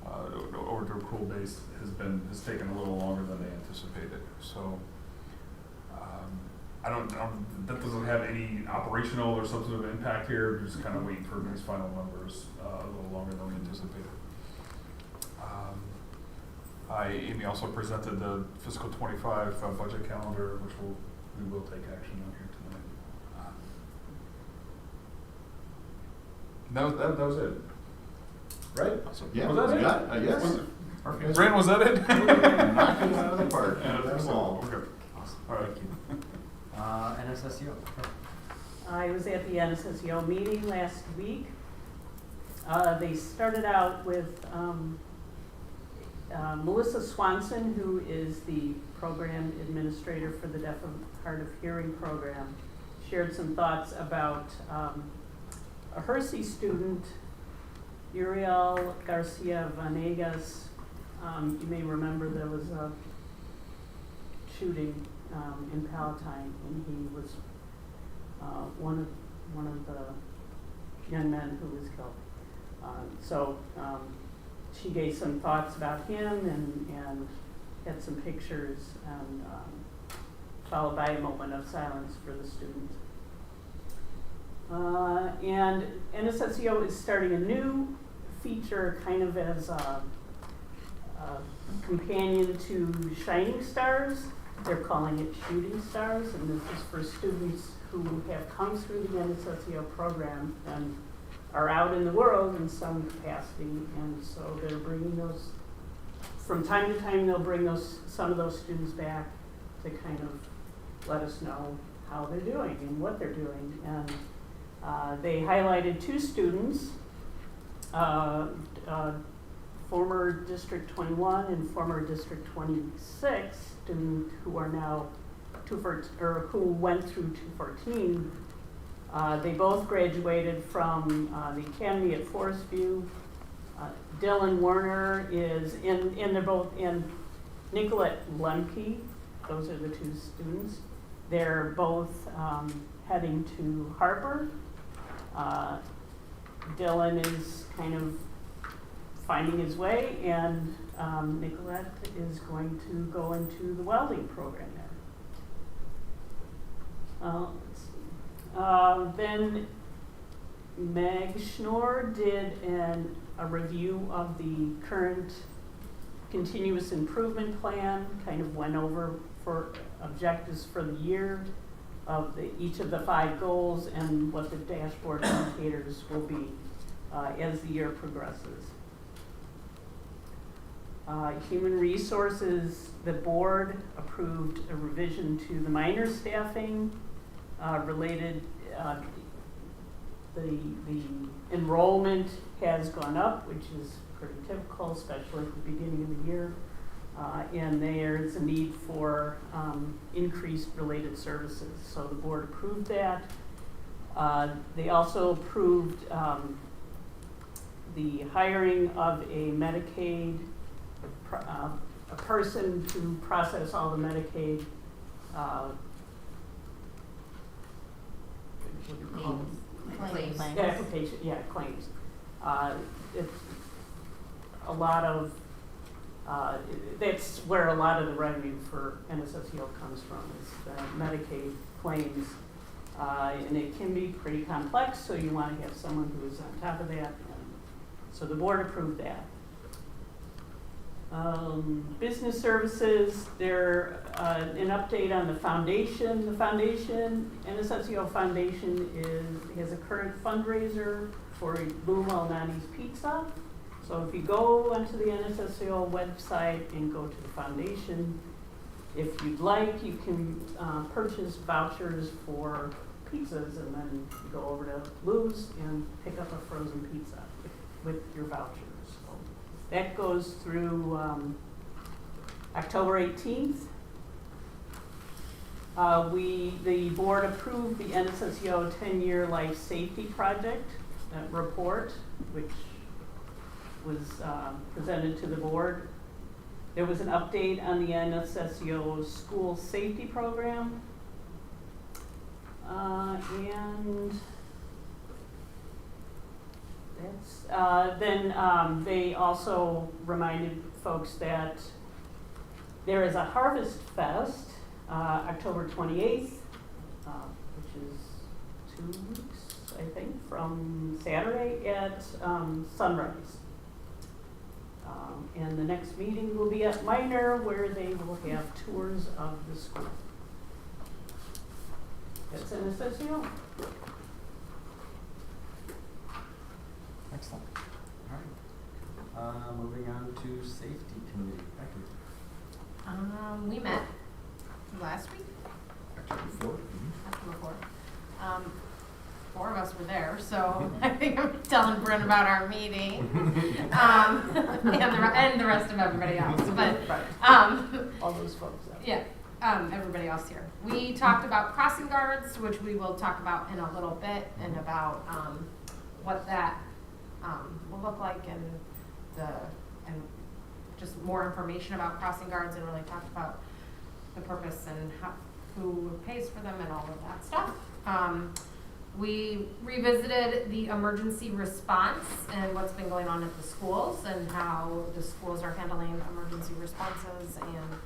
over to accrual based has taken a little longer than they anticipated, so, that doesn't have any operational or substantive impact here, we're just kind of waiting for these final numbers, a little longer than we anticipated. Amy also presented the fiscal 25 budget calendar, which we will take action on here tonight. That was it, right? Yeah, was that it? Yes. Was Brandon, was that it? Knocking it out of the park. Yeah, That's all. Okay. Awesome. All right. NSSU. I was at the NSSEO meeting last week. They started out with Melissa Swanson, who is the program administrator for the Deaf and Hard of Hearing program, shared some thoughts about a Hersey student, Uriel Garcia Vanegas. You may remember there was a shooting in Palatine, and he was one of the young men who was killed. She gave some thoughts about him and had some pictures, and followed by a moment of silence for the student. And NSSEO is starting a new feature kind of as a companion to Shining Stars. They're calling it Shooting Stars, and this is for students who have come through the NSSEO program and are out in the world in some capacity, and so they're bringing those, from time to time they'll bring some of those students back to kind of let us know how they're doing and what they're doing. And they highlighted two students, former District 21 and former District 26 student who are now who went through 214. They both graduated from the Academy at Forest View. Dylan Werner is they're both in Nicolette Lemke. Those are the two students. They're both heading to Harper. Dylan is kind of finding his way, and Nicolette is going to go into the welding program there. Let's see. Then Meg Schnorr did a review of the current continuous improvement plan, kind of went over for objectives for the year of each of the 5 goals and what the dashboard indicators will be as the year progresses. Human Resources, the board approved a revision to the minor staffing related, the enrollment has gone up, which is pretty typical, especially at the beginning of the year. And there's a need for increased related services. So the board approved that. They also approved the hiring of a Medicaid, a person to process all the Medicaid what do you call them? Claims. Application, yeah, claims. It's a lot of, that's where a lot of the revenue for NSSEO comes from, is Medicaid claims. And it can be pretty complex, so you want to have someone who is on top of that. And so the board approved that. Business services, there, an update on the foundation. The foundation, NSSEO Foundation, has a current fundraiser for Lou Malnati's Pizza. So if you go onto the NSSEO website and go to the foundation, if you'd like, you can purchase vouchers for pizzas, and then you go over to Lou's and pick up a frozen pizza with your vouchers. So that goes through October 18th. The board approved the NSSEO 10-year life safety project report, which was presented to the board. There was an update on the NSSEO school safety program. And that's, then they also reminded folks that there is a Harvest Fest, October 28th, which is 2 weeks, I think, from Saturday at sunrise. And the next meeting will be at Minor, where they will have tours of the school. That's NSSEO. Excellent. All right. Moving on to safety committee. Becky. We met last week. October 4th. October 4th. 4 of us were there, so I think I'm telling Brent about our meeting, and the rest of everybody else. But all those folks. Yeah, everybody else here. We talked about crossing guards, which we will talk about in a little bit, and about what that will look like, and just more information about crossing guards, and really talked about the purpose and who pays for them and all of that stuff. We revisited the emergency response and what's been going on at the schools, and how the schools are handling emergency responses, and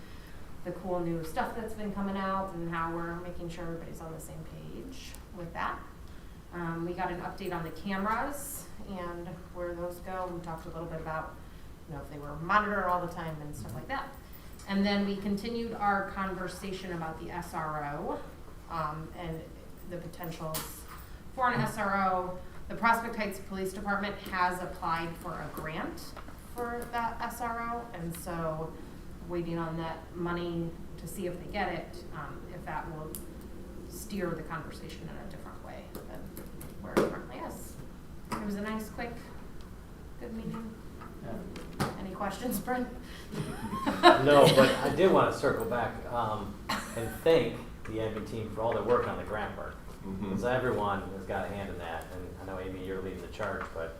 the cool new stuff that's been coming out, and how we're making sure everybody's on the same page with that. We got an update on the cameras and where those go. We talked a little bit about, if they were monitored all the time and stuff like that. And then we continued our conversation about the SRO and the potentials for an SRO. The Prospect Heights Police Department has applied for a grant for that SRO, and so waiting on that money to see if they get it, if that will steer the conversation in a different way than where it currently is. It was a nice, quick, good meeting. Yeah. Any questions, Brent? No, but I did want to circle back and thank the Envy team for all their work on the grant work. Because everyone has got a hand in that, and I know, Amy, you're leading the charge, but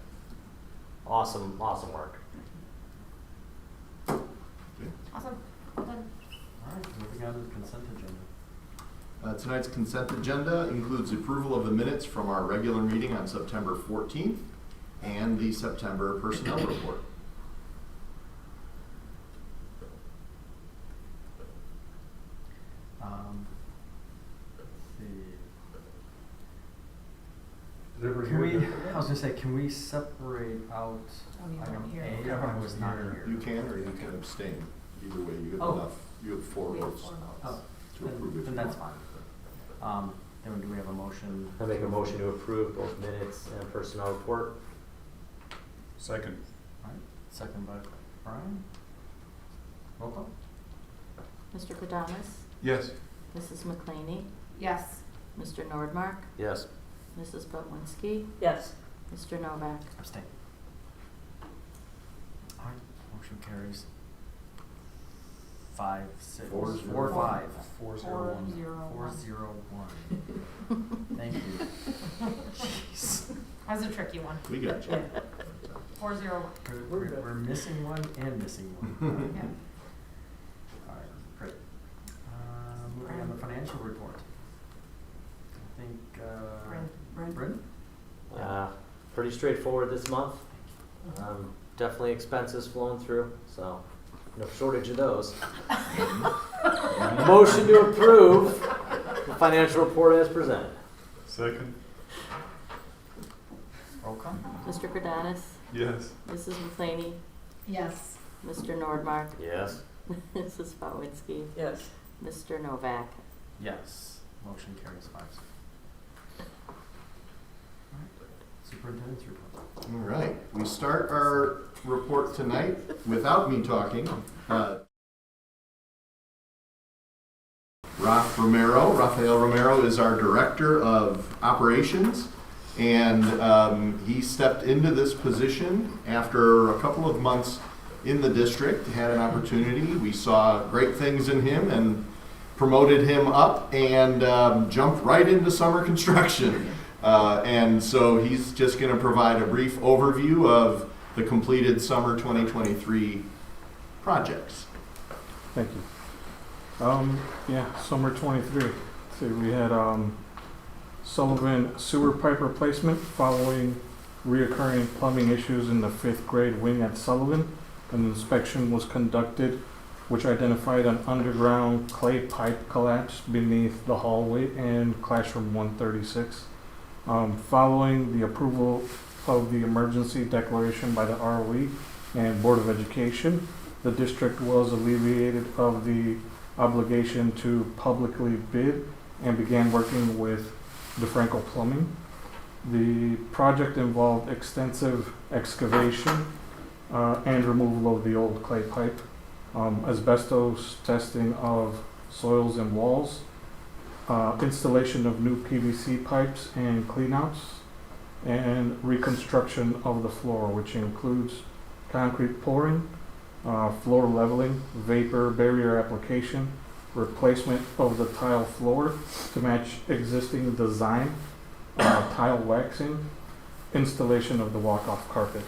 awesome, awesome work. Awesome. Well done. All right, moving on to the consent agenda. Tonight's consent agenda includes approval of the minutes from our regular meeting on September 14th and the September personnel report. Let's see. Can we, I was gonna say, can we separate out item A? Everyone was not here. You can, or you can abstain. Either way, you have enough, you have 4 votes to approve it. Then that's fine. Then do we have a motion? I make a motion to approve both minutes and personnel report. Second. All right, second by Brian. Roll call. Mr. Kadamas? Yes. Mrs. McClaney? Yes. Mr. Nordmark, Yes. Mrs. Botwinski, Yes. Mr. Novak. Abstain. Alright, motion carries. 5, 6, 4, 4, 5. 401. 401. Thank you. Jeez. That was a tricky one. We got you. 401. We're missing one and missing one. Yeah. Alright, great. Moving on to financial report. I think, Bryn? Pretty straightforward this month. Definitely expenses flowing through, so no shortage of those. Motion to approve the financial report as presented. Second. Roll call? Mr. Cardanis, Yes. Mrs. McClaney, Yes. Mr. Nordmark, Yes. Mrs. Botwinski, Yes. Mr. Novak. Yes. Motion carries 5. Superintendent's report. All right, we start our report tonight without me talking. Rafael Romero is our Director of Operations, and he stepped into this position after a couple of months in the district, had an opportunity. We saw great things in him and promoted him up and jumped right into summer construction. And so he's just going to provide a brief overview of the completed summer 2023 projects. Thank you. Yeah, summer 23. So we had Sullivan sewer pipe replacement following reoccurring plumbing issues in the 5th grade wing at Sullivan. An inspection was conducted which identified an underground clay pipe collapse beneath the hallway in classroom 136. Following the approval of the emergency declaration by the ROE and Board of Education, the district was alleviated of the obligation to publicly bid and began working with DeFranco Plumbing. The project involved extensive excavation and removal of the old clay pipe, asbestos testing of soils and walls, installation of new PVC pipes and cleanouts, and reconstruction of the floor, which includes concrete pouring, floor leveling, vapor barrier application, replacement of the tile floor to match existing design, tile waxing, installation of the walk-off carpet.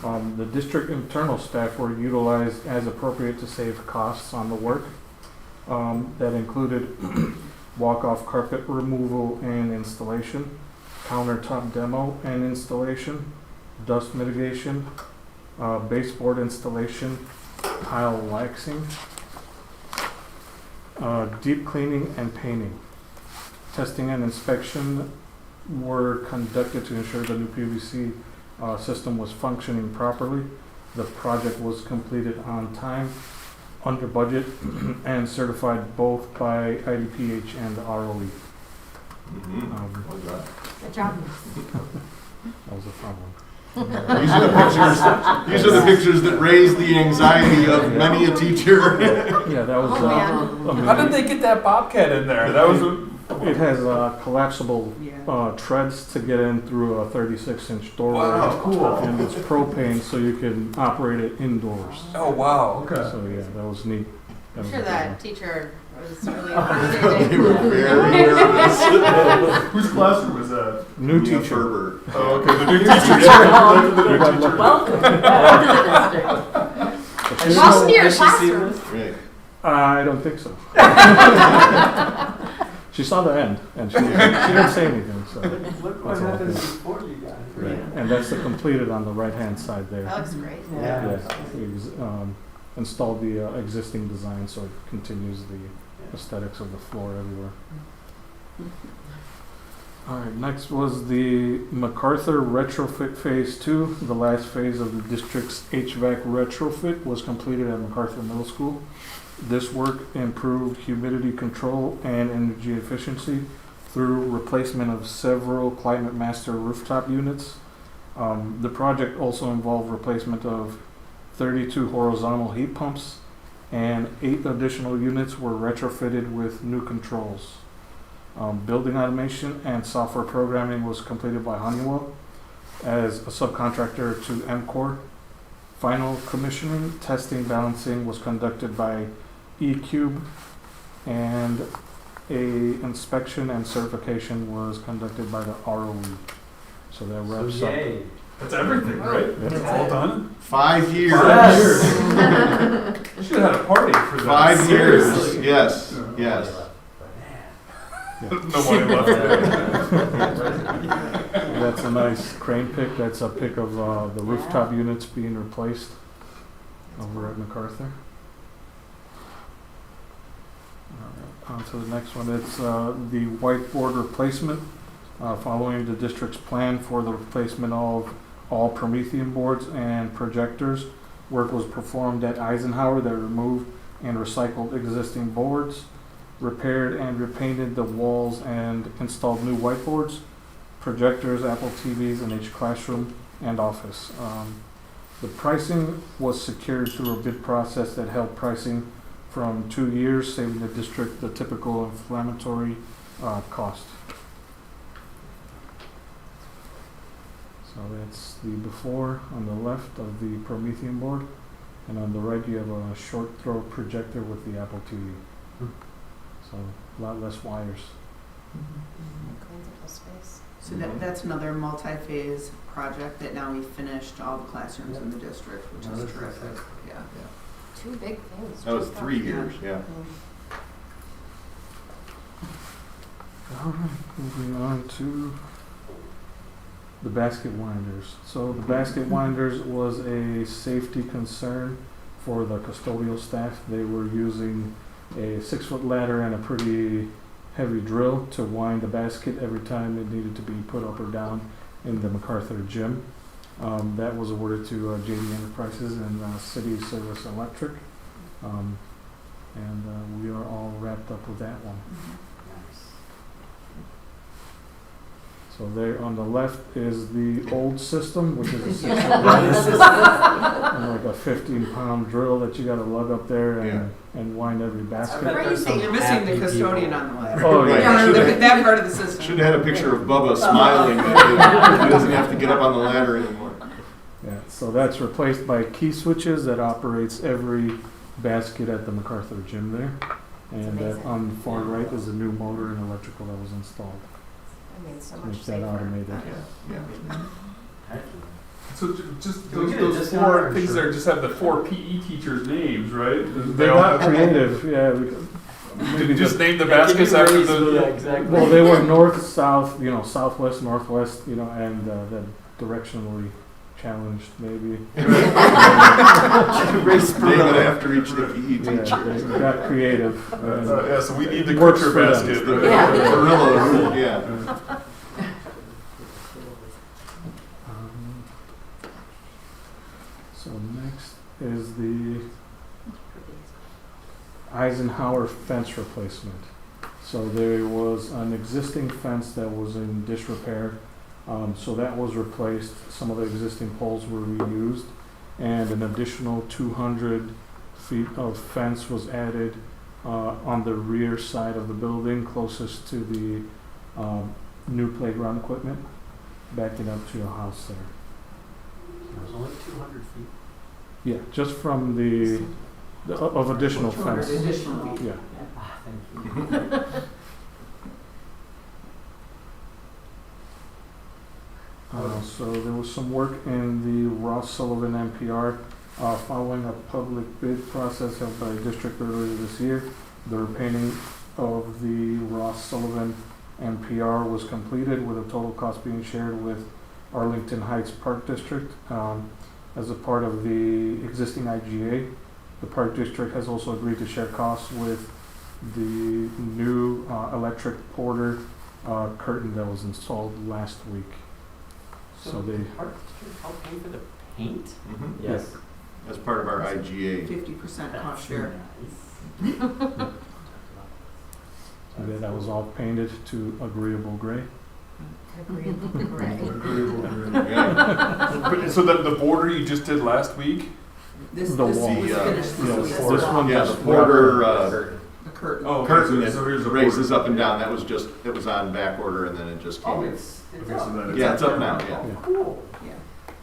The district internal staff were utilized as appropriate to save costs on the work. That included walk-off carpet removal and installation, countertop demo and installation, dust mitigation, baseboard installation, tile waxing, deep cleaning and painting. Testing and inspection were conducted to ensure the new PVC system was functioning properly. The project was completed on time, under budget, and certified both by IDPH and the ROE. Good job. That was a fun one. These are the pictures that raise the anxiety of many a teacher. Yeah, that was. How did they get that Bobcat in there? That was. It has collapsible treads to get in through a 36-inch doorway. Wow, cool. And it's propane, so you can operate it indoors. Oh wow, okay. So yeah, that was neat. I'm sure that teacher was really They appreciative. were very nervous. Whose classroom was that? New Mia teacher. Ferber. Oh, okay, the new teacher. Yeah, the new teacher. Welcome. Welcome to your classroom. Right. I don't think so. She saw the end, and she didn't say anything. So Look what that's all happens good. before you got here. Right. And that's the completed on the right-hand side there. That looks great. Yeah. We installed the existing design, so it continues the aesthetics of the floor everywhere. All right, next was the MacArthur retrofit phase 2. The last phase of the district's HVAC retrofit was completed at MacArthur Middle School. This work improved humidity control and energy efficiency through replacement of several Climate Master rooftop units. The project also involved replacement of 32 horizontal heat pumps, and 8 additional units were retrofitted with new controls. Building automation and software programming was completed by Honeywell as a subcontractor to MCOR. Final commissioning, testing, balancing was conducted by eCube, and a inspection and certification was conducted by the ROE. So that wraps up. That's everything, right? Yeah. It's all done? 5 years. You should have had a party for that. 5 years. Seriously. Yes. Yes. Nobody left it. That's a nice crane pick. That's a pick of the rooftop units being replaced over at MacArthur. On to the next one. It's the whiteboard replacement. Following the district's plan for the replacement of all Promethean boards and projectors, work was performed at Eisenhower that removed and recycled existing boards, repaired and repainted the walls, and installed new whiteboards, projectors, Apple TVs in each classroom and office. The pricing was secured through a bid process that held pricing from 2 years, saving the district the typical inflammatory cost. So that's the before on the left of the Promethean board, and on the right you have a short throw projector with the Apple TV. So a lot less wires. Cleans up the space. So that's another multi-phase project that now we've finished all the classrooms in the district, which is terrific. Yeah. 2 big things. That was just 3 up. years, yeah. Alright, moving on to the basket winders. So the basket winders was a safety concern for the custodial staff. They were using a 6-foot ladder and a pretty heavy drill to wind the basket every time it needed to be put up or down in the MacArthur gym. That was awarded to JD Enterprises and City Service Electric. And we are all wrapped up with that one. So there on the left is the old system, which is a 6-foot ladder and like a 15-pound drill that you got to lug up there and wind every basket. You're missing the custodian on the left. Oh, yeah. Yeah, look at that part of the system. Should have had a picture of Bubba smiling. That he doesn't have to get up on the ladder anymore. Yeah, so that's replaced by key switches that operates every basket at the MacArthur gym there. And that on the far right is a new motor and electrical that was installed. I mean, so To much make that safer. automated. So just Can we those, get a those discount 4 or things sure? there just have the 4 PE teachers' names, right? They all got have- creative, yeah. Did just name the baskets after the. Well, they were north, south, southwest, northwest, and directionally challenged, maybe. Name it after each of the PE teachers. Yeah, they got creative. Yeah, so we need the Works cooker for them. basket. Right? Yeah. Gorilla, yeah. So next is the Eisenhower fence replacement. So there was an existing fence that was in disrepair, so that was replaced. Some of the existing poles were reused, and an additional 200 feet of fence was added on the rear side of the building, closest to the new playground equipment, backing up to a house there. There's only 200 feet. Yeah, just from the of additional 200 fence. additional feet. Yeah. Thank you. So there was some work in the Ross Sullivan NPR following a public bid process held by the district earlier this year. The repainting of the Ross Sullivan NPR was completed with a total cost being shared with Arlington Heights Park District. As a part of the existing IGA, the Park District has also agreed to share costs with the new electric Porter curtain that was installed last week. So they Park District help pay for the paint? Yes. As part of our IGA. 50% cost share. That was all painted to agreeable gray. So the border you just did last week? This The wall. was finished this week. This one Yeah, just the border, The curtain. Oh, okay, curtain so here's that the raises border. up and down. That was just, it was on back order and then it just came Oh, in. it's Okay, up. so then Yeah, it's up now, there. yeah. Oh, cool. Yeah.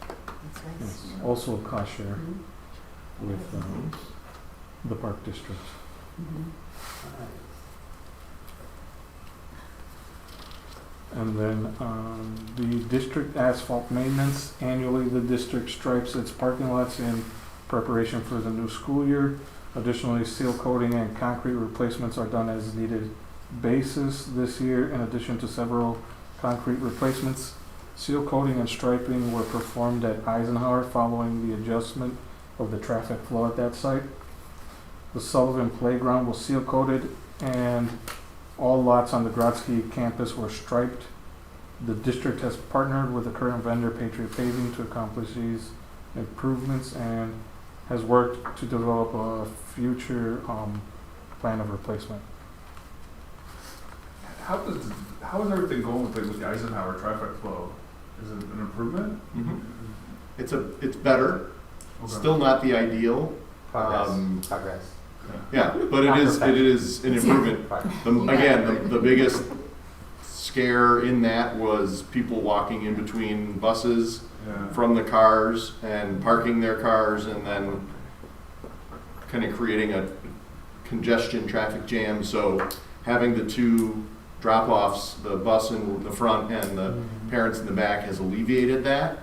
That's nice. Yes, also a cost share Mhm. with the park district. Mhm. And then the district asphalt maintenance, annually the district stripes its parking lots in preparation for the new school year. Additionally, seal coating and concrete replacements are done as needed basis this year, in addition to several concrete replacements. Seal coating and striping were performed at Eisenhower following the adjustment of the traffic flow at that site. The Sullivan Playground was seal coated and all lots on the Grodzki campus were striped. The district has partnered with the current vendor, Patriot Paving, to accomplish these improvements and has worked to develop a future plan of replacement. How is everything going with the Eisenhower traffic flow? Is it an improvement? It's better. Okay. Still not the ideal. Progress. Yeah, but it is an improvement. The biggest scare in that was people walking in between buses from the cars and parking their cars and then kind of creating a congestion traffic jam. So having the two drop-offs, the bus in the front and the parents in the back, has alleviated that.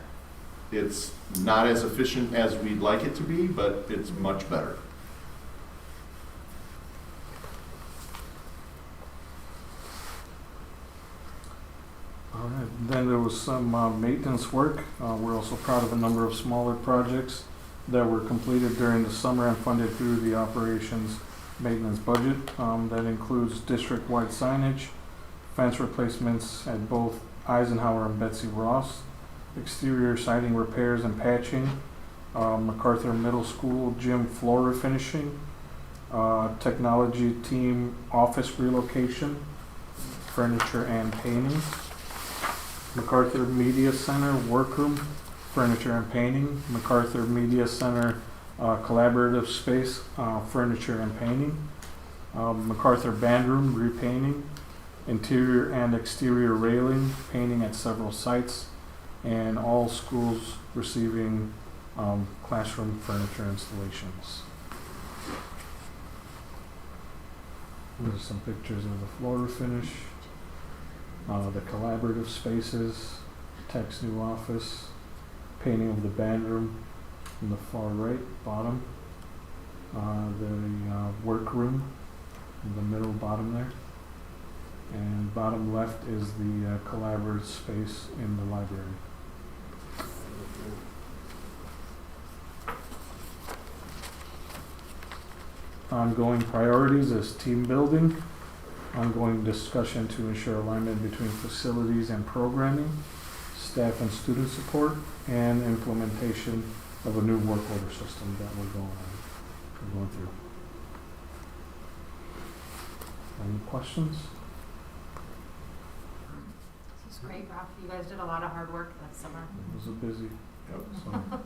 It's not as efficient as we'd like it to be, but it's much better. Alright, then there was some maintenance work. We're also proud of a number of smaller projects that were completed during the summer and funded through the operations maintenance budget. That includes district-wide signage, fence replacements at both Eisenhower and Betsy Ross, exterior siding repairs and patching, MacArthur Middle School gym floor refinishing, technology team office relocation, furniture and painting, MacArthur Media Center workroom, furniture and painting, MacArthur Media Center collaborative space, furniture and painting, MacArthur Band Room repainting, interior and exterior railing, painting at several sites, and all schools receiving classroom furniture installations. There's some pictures of the floor finish, the collaborative spaces, Tech's new office, painting of the band room in the far right bottom, the workroom in the middle bottom there, and bottom left is the collaborative space in the library. Ongoing priorities is team building, ongoing discussion to ensure alignment between facilities and programming, staff and student support, and implementation of a new work order system that we're going through. Any questions? This is great, Ralph. You guys did a lot of hard work that summer. It was a busy. Yep. So.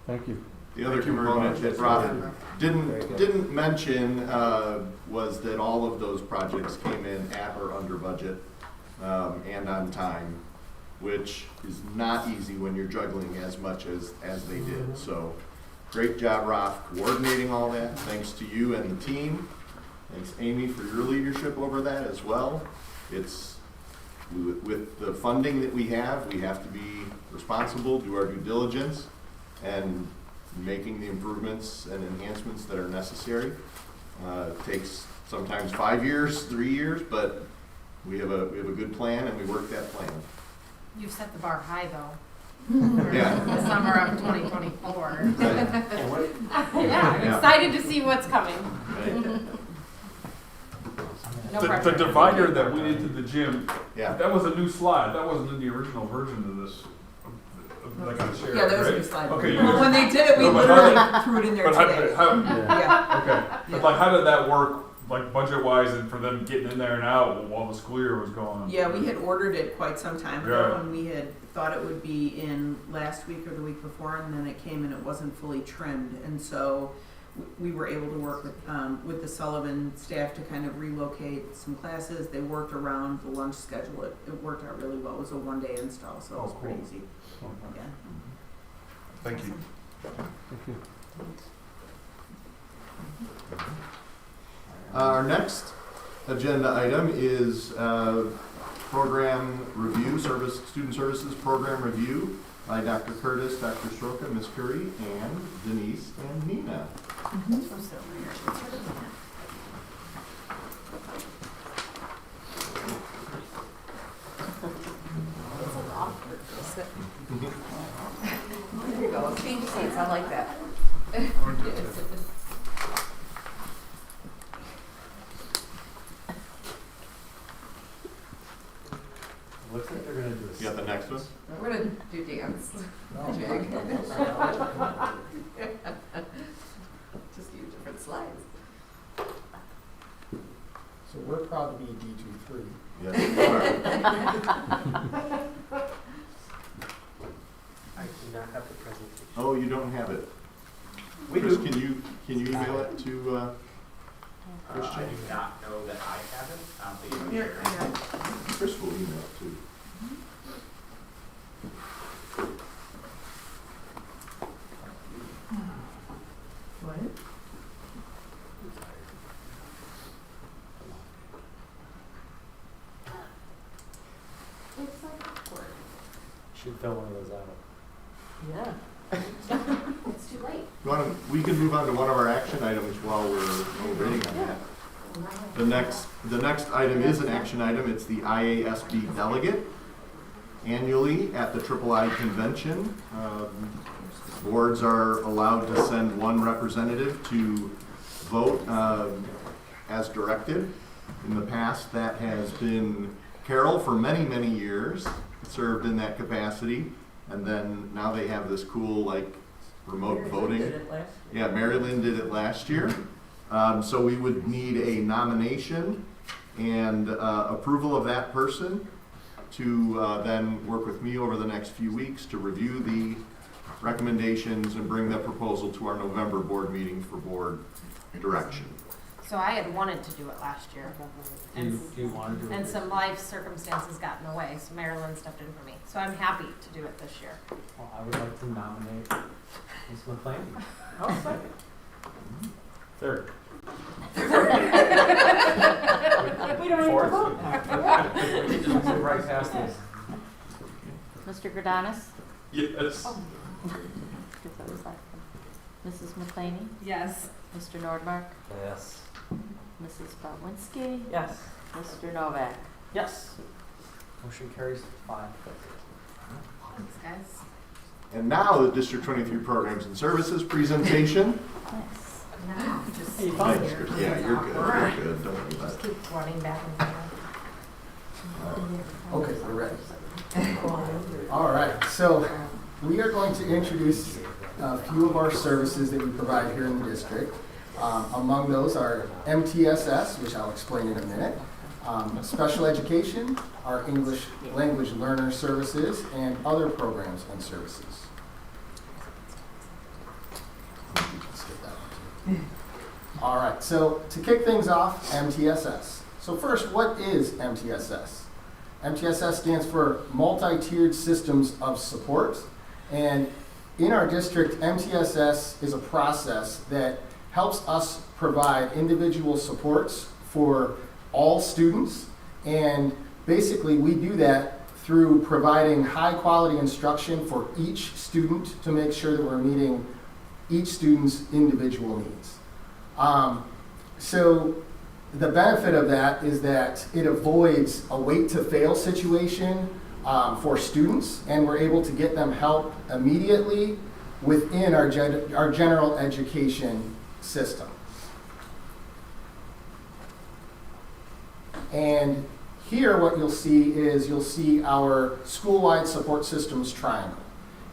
Thank you. The other component that Rob didn't mention was that all of those projects came in at or under budget and on time, which is not easy when you're juggling as much as they did. So great job, Rob, coordinating all that. Thanks to you and the team. Thanks, Amy, for your leadership over that as well. With the funding that we have to be responsible, do our due diligence, and making the improvements and enhancements that are necessary. It takes sometimes 5 years, 3 years, but we have a good plan and we work that plan. You've set the bar high, though. Yeah. The summer of 2024. Right. Yeah, I'm excited to see what's coming. No The pressure. divider that went into the gym, yeah, that was a new slide. That wasn't in the original version of this. That got shared, Yeah, that was a right? new slide. Okay, Well, when they did it, we No, but literally how- threw it in there but how- today. how- Yeah. Okay, but like, how did that work, like budget-wise, and for them getting in there and out while the school year was going on? Yeah, we had ordered it quite some time ago, Yeah. and we had thought it would be in last week or the week before, and then it came and it wasn't fully trimmed. And so we were able to work with the Sullivan staff to kind of relocate some classes. They worked around the lunch schedule. It worked out really well. It was a one-day install, so it was pretty easy. Yeah. Thank you. Thank you. Our next agenda item is program review, student services program review by Dr. Curtis, Dr. Stroka, Ms. Curry, and Denise and Nina. There you go, change seats, I like that. Looks like they're gonna do a. You got the next one? We're gonna do dance. Just use different slides. So we're proud to be D23. Yes, you are. I do not have the presentation. Oh, you don't have it. We Chris, do. can you email it to Christian? I do not know that I have it. I don't think Here, I got it. Chris will email it too. What? It's like awkward. Should fill one of those out. Yeah. It's too late. We can move on to one of our action items while we're waiting on that. The next item is an action item. It's the IASB delegate. Annually at the III convention, boards are allowed to send one representative to vote as directed. In the past, that has been Carol for many, many years, served in that capacity. And then now they have this cool remote voting. Did it last year. Yeah, Mary Lynn did it last year. So we would need a nomination and approval of that person to then work with me over the next few weeks to review the recommendations and bring the proposal to our November board meeting for board direction. So I had wanted to do it last year. Do you want to do it? And some life circumstances got in the way, so Marilyn stepped in for me. So I'm happy to do it this year. Well, I would like to nominate Ms. McClaney. I'll second. Third. We don't need to vote. We just move right past this. Mr. Gradanis? Yes. Because I was like, Mrs. McClaney? Yes. Mr. Nordmark? Yes. Mrs. Botwinski? Yes. Mr. Novak? Yes. Motion carries 5. Thanks, guys. And now the District 23 Programs and Services presentation. Now, just Hey, sit fine. Thanks, here. Chris. Yeah, you're good. You're good. Don't worry about Just it. keep running back and forth. Okay, we're ready. All right, so we are going to introduce a few of our services that we provide here in the district. Among those are MTSS, which I'll explain in a minute, special education, our English language learner services, and other programs and services. Skip that one too. All right, so to kick things off, MTSS. So first, what is MTSS? MTSS stands for Multi-Tiered Systems of Support, and in our district, MTSS is a process that helps us provide individual supports for all students, and basically we do that through providing high-quality instruction for each student to make sure that we're meeting each student's individual needs. So the benefit of that is that it avoids a wait-to-fail situation for students, and we're able to get them help immediately within our general education system. And here what you'll see is our school-wide support systems triangle.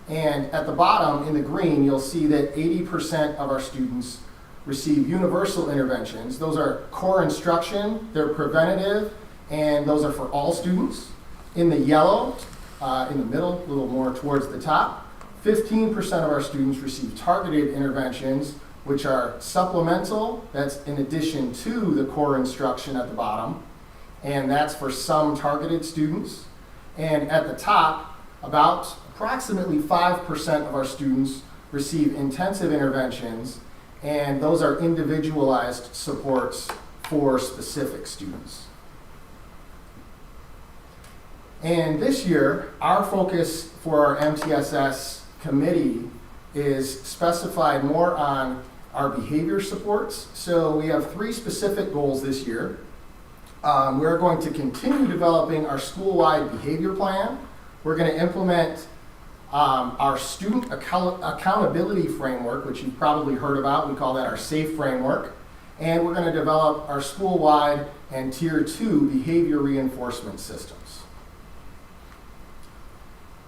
And at the bottom in the green, you'll see that 80% of our students receive universal interventions. Those are core instruction, they're preventative, and those are for all students. In the yellow, in the middle, a little more towards the top, 15% of our students receive targeted interventions, which are supplemental, that's in addition to the core instruction at the bottom, and that's for some targeted students. And at the top, about approximately 5% of our students receive intensive interventions, and those are individualized supports for specific students. And this year, our focus for our MTSS committee is specified more on our behavior supports. So we have 3 specific goals this year. We're going to continue developing our school-wide behavior plan. We're going to implement our student accountability framework, which you've probably heard about. We call that our SAFE framework. And we're going to develop our school-wide and Tier 2 behavior reinforcement systems.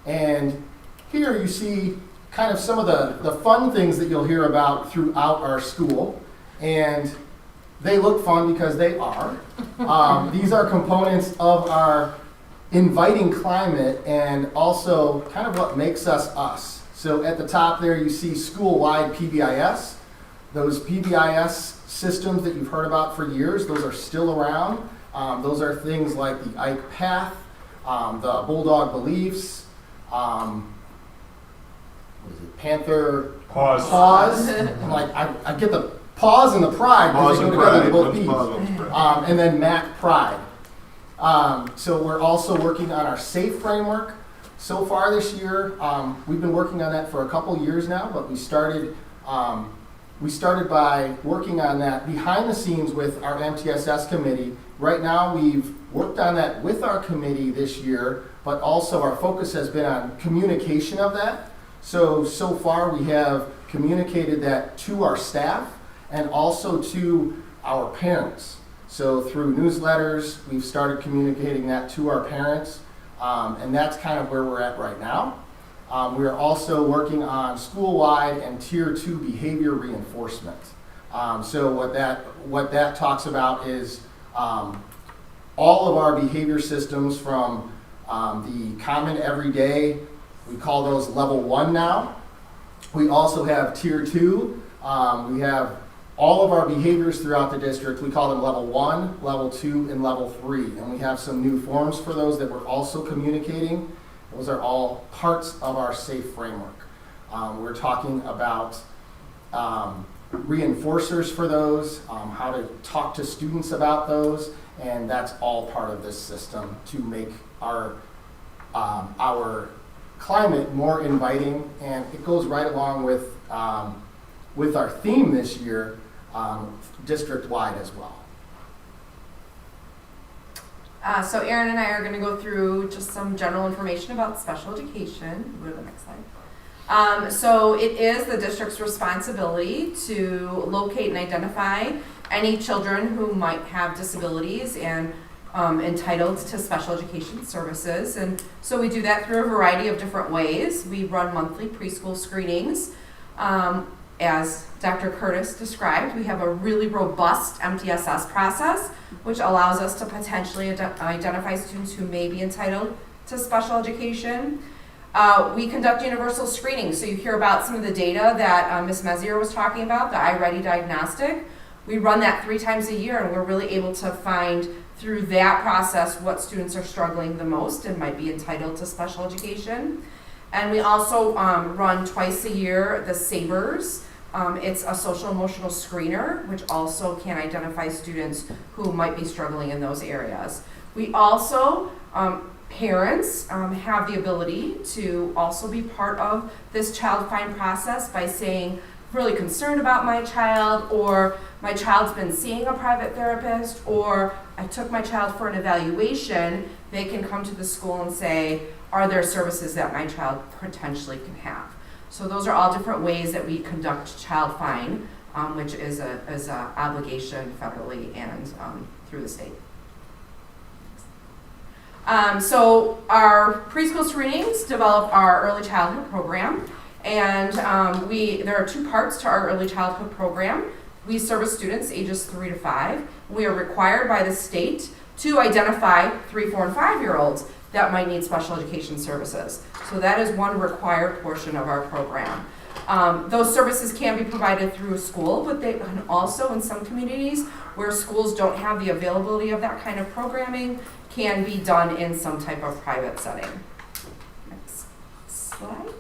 And here you see kind of some of the fun things that you'll hear about throughout our school. And they look fun because they are. These are components of our inviting climate and also kind of what makes us us. So at the top there you see school-wide PBIS. Those PBIS systems that you've heard about for years, those are still around. Those are things like the Ike Path, the Bulldog Beliefs, what is it, Panther Pause. Like I get the pause and the pride because they go together, both P's. And then MAC Pride. So we're also working on our SAFE framework. So far this year, we've been working on that for a couple years now, but we started by working on that behind the scenes with our MTSS committee. Right now, we've worked on that with our committee this year, but also our focus has been on communication of that. So far we have communicated that to our staff and also to our parents. So through newsletters, we've started communicating that to our parents, and that's kind of where we're at right now. We are also working on school-wide and Tier 2 behavior reinforcement. So what that talks about is all of our behavior systems from the common everyday, we call those level 1 now. We also have Tier 2. We have all of our behaviors throughout the district. We call them level 1, level 2, and level 3. And we have some new forms for those that we're also communicating. Those are all parts of our SAFE framework. We're talking about reinforcers for those, how to talk to students about those, and that's all part of this system to make our climate more inviting, and it goes right along with our theme this year, district-wide as well. So Erin and I are going to go through just some general information about special education. Go to the next slide. So it is the district's responsibility to locate and identify any children who might have disabilities and entitled to special education services. And so we do that through a variety of different ways. We run monthly preschool screenings. As Dr. Curtis described, we have a really robust MTSS process, which allows us to potentially identify students who may be entitled to special education. We conduct universal screening, so you hear about some of the data that Ms. Mezier was talking about, the iReady diagnostic. We run that 3 times a year, and we're really able to find through that process what students are struggling the most and might be entitled to special education. And we also run twice a year the SABRS. It's a social emotional screener, which also can identify students who might be struggling in those areas. We also, parents have the ability to also be part of this child find process by saying, really concerned about my child, or my child's been seeing a private therapist, or I took my child for an evaluation. They can come to the school and say, are there services that my child potentially can have? So those are all different ways that we conduct child find, which is an obligation federally and through the state. So our preschool screenings develop our early childhood program, and there are 2 parts to our early childhood program. We service students ages 3 to 5. We are required by the state to identify 3, 4, and 5-year-olds that might need special education services. So that is one required portion of our program. Those services can be provided through a school, but they can also, in some communities where schools don't have the availability of that kind of programming, can be done in some type of private setting. Next slide.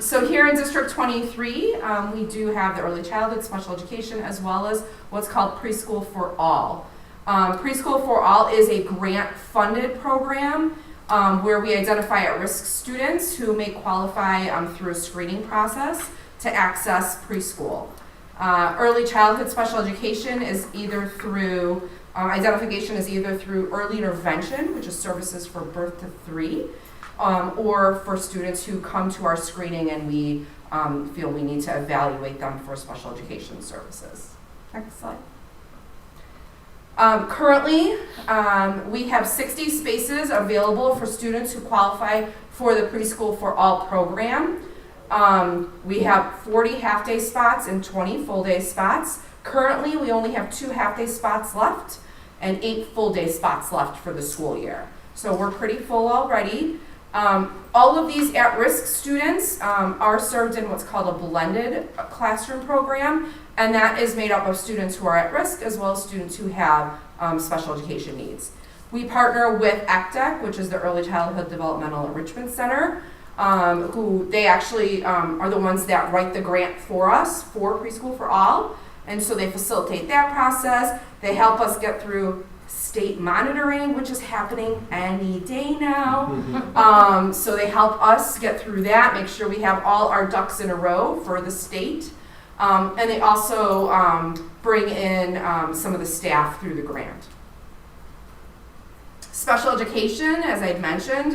So here in District 23, we do have the early childhood special education as well as what's called Preschool for All. Preschool for All is a grant-funded program where we identify at-risk students who may qualify through a screening process to access preschool. Early childhood special education is either through, identification is either through early intervention, which is services for birth to 3, or for students who come to our screening and we feel we need to evaluate them for special education services. Next slide. Currently, we have 60 spaces available for students who qualify for the Preschool for All program. We have 40 half-day spots and 20 full-day spots. Currently, we only have 2 half-day spots left and 8 full-day spots left for the school year. So we're pretty full already. All of these at-risk students are served in what's called a blended classroom program, and that is made up of students who are at risk as well as students who have special education needs. We partner with ECDEC, which is the Early Childhood Developmental Enrichment Center, who they actually are the ones that write the grant for us for Preschool for All, and so they facilitate that process. They help us get through state monitoring, which is happening any day now. So they help us get through that, make sure we have all our ducks in a row for the state. And they also bring in some of the staff through the grant. Special education, as I mentioned,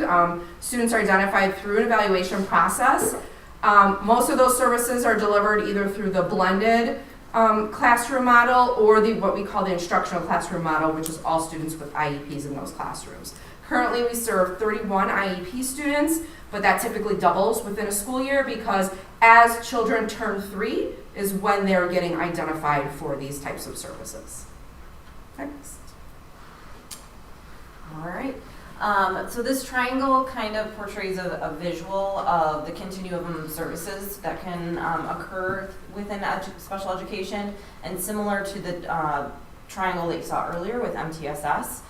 students are identified through an evaluation process. Most of those services are delivered either through the blended classroom model or what we call the instructional classroom model, which is all students with IEPs in those classrooms. Currently, we serve 31 IEP students, but that typically doubles within a school year because as children turn 3 is when they're getting identified for these types of services. Next. All right. So this triangle kind of portrays a visual of the continuum of services that can occur within special education, and similar to the triangle that you saw earlier with MTSS.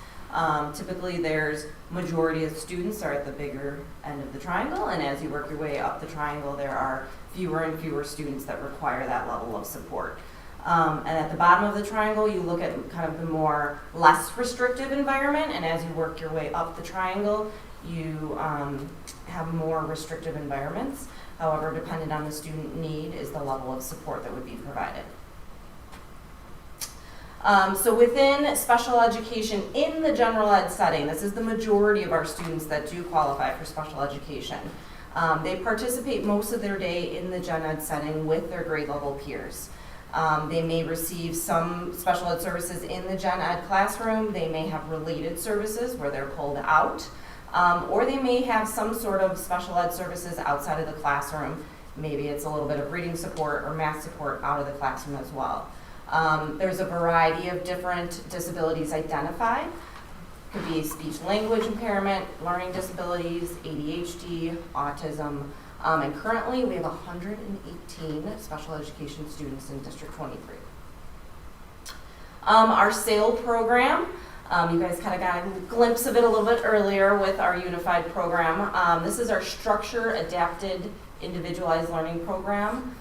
Typically there's majority of students are at the bigger end of the triangle, and as you work your way up the triangle there are fewer and fewer students that require that level of support. And at the bottom of the triangle you look at kind of the more less restrictive environment, and as you work your way up the triangle you have more restrictive environments. However, dependent on the student need is the level of support that would be provided. So within special education in the general ed setting, this is the majority of our students that do qualify for special education. They participate most of their day in the gen ed setting with their grade level peers. They may receive some special ed services in the gen ed classroom. They may have related services where they're pulled out. Or they may have some sort of special ed services outside of the classroom. Maybe it's a little bit of reading support or math support out of the classroom as well. There's a variety of different disabilities identified. Could be speech language impairment, learning disabilities, ADHD, autism, and currently we have 118 special education students in District 23. Our SAIL program, you guys kind of got a glimpse of it a little bit earlier with our unified program. This is our structure adapted individualized learning program.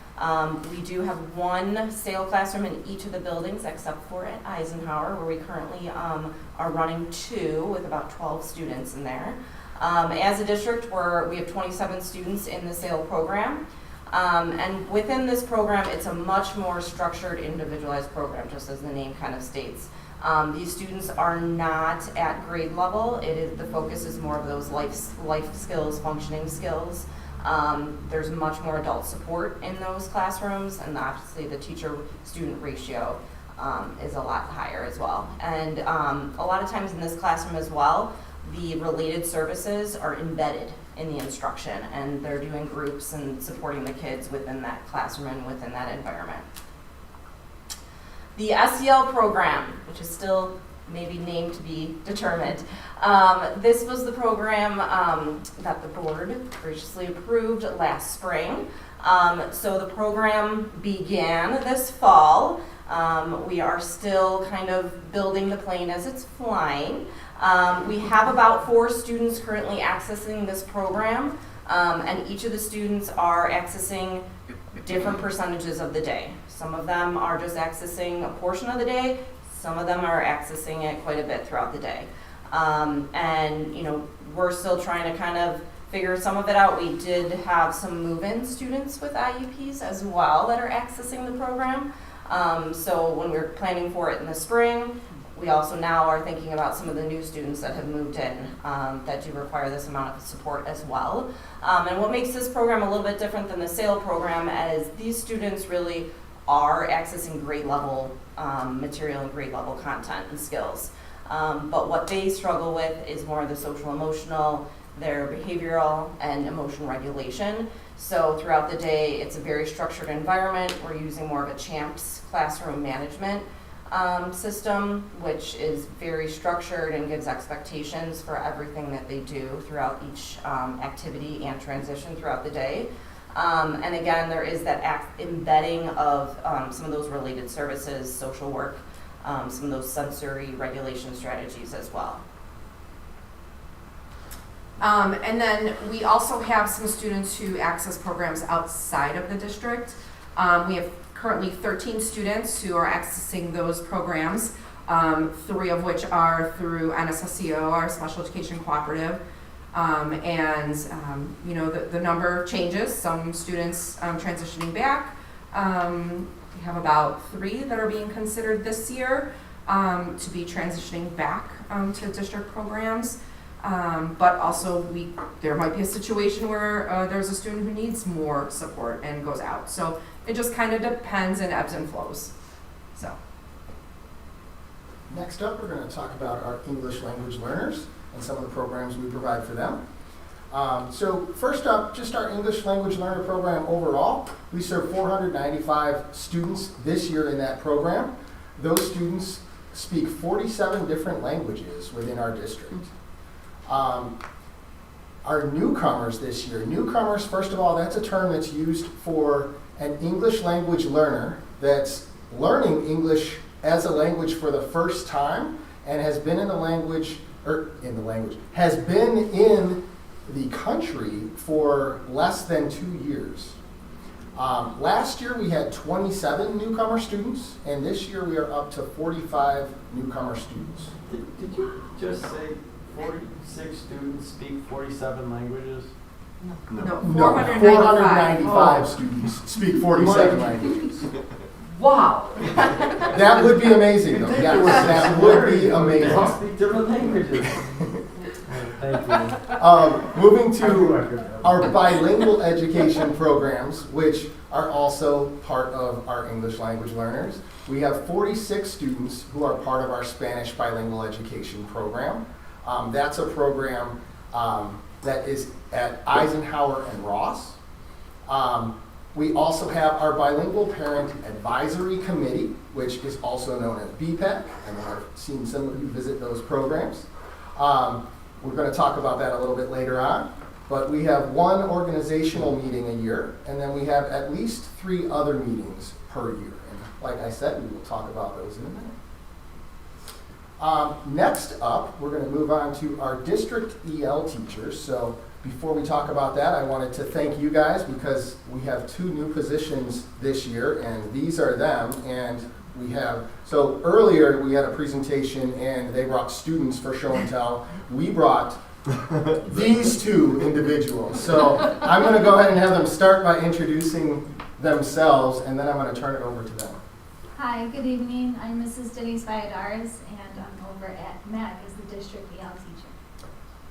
We do have one SAIL classroom in each of the buildings except for at Eisenhower, where we currently are running 2 with about 12 students in there. As a district, we have 27 students in the SAIL program. And within this program, it's a much more structured, individualized program, just as the name kind of states. These students are not at grade level. The focus is more of those life skills, functioning skills. There's much more adult support in those classrooms, and obviously the teacher-student ratio is a lot higher as well. And a lot of times in this classroom as well, the related services are embedded in the instruction, and they're doing groups and supporting the kids within that classroom and within that environment. The SEL program, which is still maybe name to be determined. This was the program that the board graciously approved last spring. So the program began this fall. We are still kind of building the plane as it's flying. We have about 4 students currently accessing this program, and each of the students are accessing different percentages of the day. Some of them are just accessing a portion of the day, some of them are accessing it quite a bit throughout the day. And you know, we're still trying to kind of figure some of it out. We did have some move-in students with IEPs as well that are accessing the program. So when we're planning for it in the spring, we also now are thinking about some of the new students that have moved in that do require this amount of support as well. And what makes this program a little bit different than the SAIL program is these students really are accessing grade level material and grade level content and skills. But what they struggle with is more of the social emotional, their behavioral and emotional regulation. So throughout the day, it's a very structured environment. We're using more of a CHAMPS classroom management system, which is very structured and gives expectations for everything that they do throughout each activity and transition throughout the day. And again, there is that embedding of some of those related services, social work, some of those sensory regulation strategies as well. And then we also have some students who access programs outside of the district. We have currently 13 students who are accessing those programs, 3 of which are through NSSCO, our Special Education Cooperative. You know, the number changes. Some students transitioning back. We have about 3 that are being considered this year to be transitioning back to district programs. But also there might be a situation where there's a student who needs more support and goes out. So it just kind of depends and ebbs and flows. So. Next up, we're going to talk about our English language learners and some of the programs we provide for them. So first up, just our English language learner program overall. We serve 495 students this year in that program. Those students speak 47 different languages within our district. Our newcomers this year. Newcomers, first of all, that's a term that's used for an English language learner that's learning English as a language for the first time and has been in the country for less than 2 years. Last year we had 27 newcomer students, and this year we are up to 45 newcomer students. Did you just say 46 students speak 47 languages? No, 495 students speak 47 languages. Wow. That would be amazing, though. Yes, that would be amazing. They all speak different languages. Thank you. Moving to our bilingual education programs, which are also part of our English language learners. We have 46 students who are part of our Spanish bilingual education program. That's a program that is at Eisenhower and Ross. We also have our Bilingual Parent Advisory Committee, which is also known as BPEC, and I've seen some of you visit those programs. We're going to talk about that a little bit later on, but we have 1 organizational meeting a year, and then we have at least 3 other meetings per year. And like I said, we will talk about those in a minute. Next up, we're going to move on to our district EL teachers. So before we talk about that, I wanted to thank you guys because we have 2 new positions this year, and these are them. And we have, so earlier we had a presentation and they brought students for show and tell. We brought these 2 individuals. So I'm going to go ahead and have them start by introducing themselves, and then I'm going to turn it over to them. Hi, good evening. I'm Mrs. Denise Valladares, and I'm over at MAC as the district EL teacher.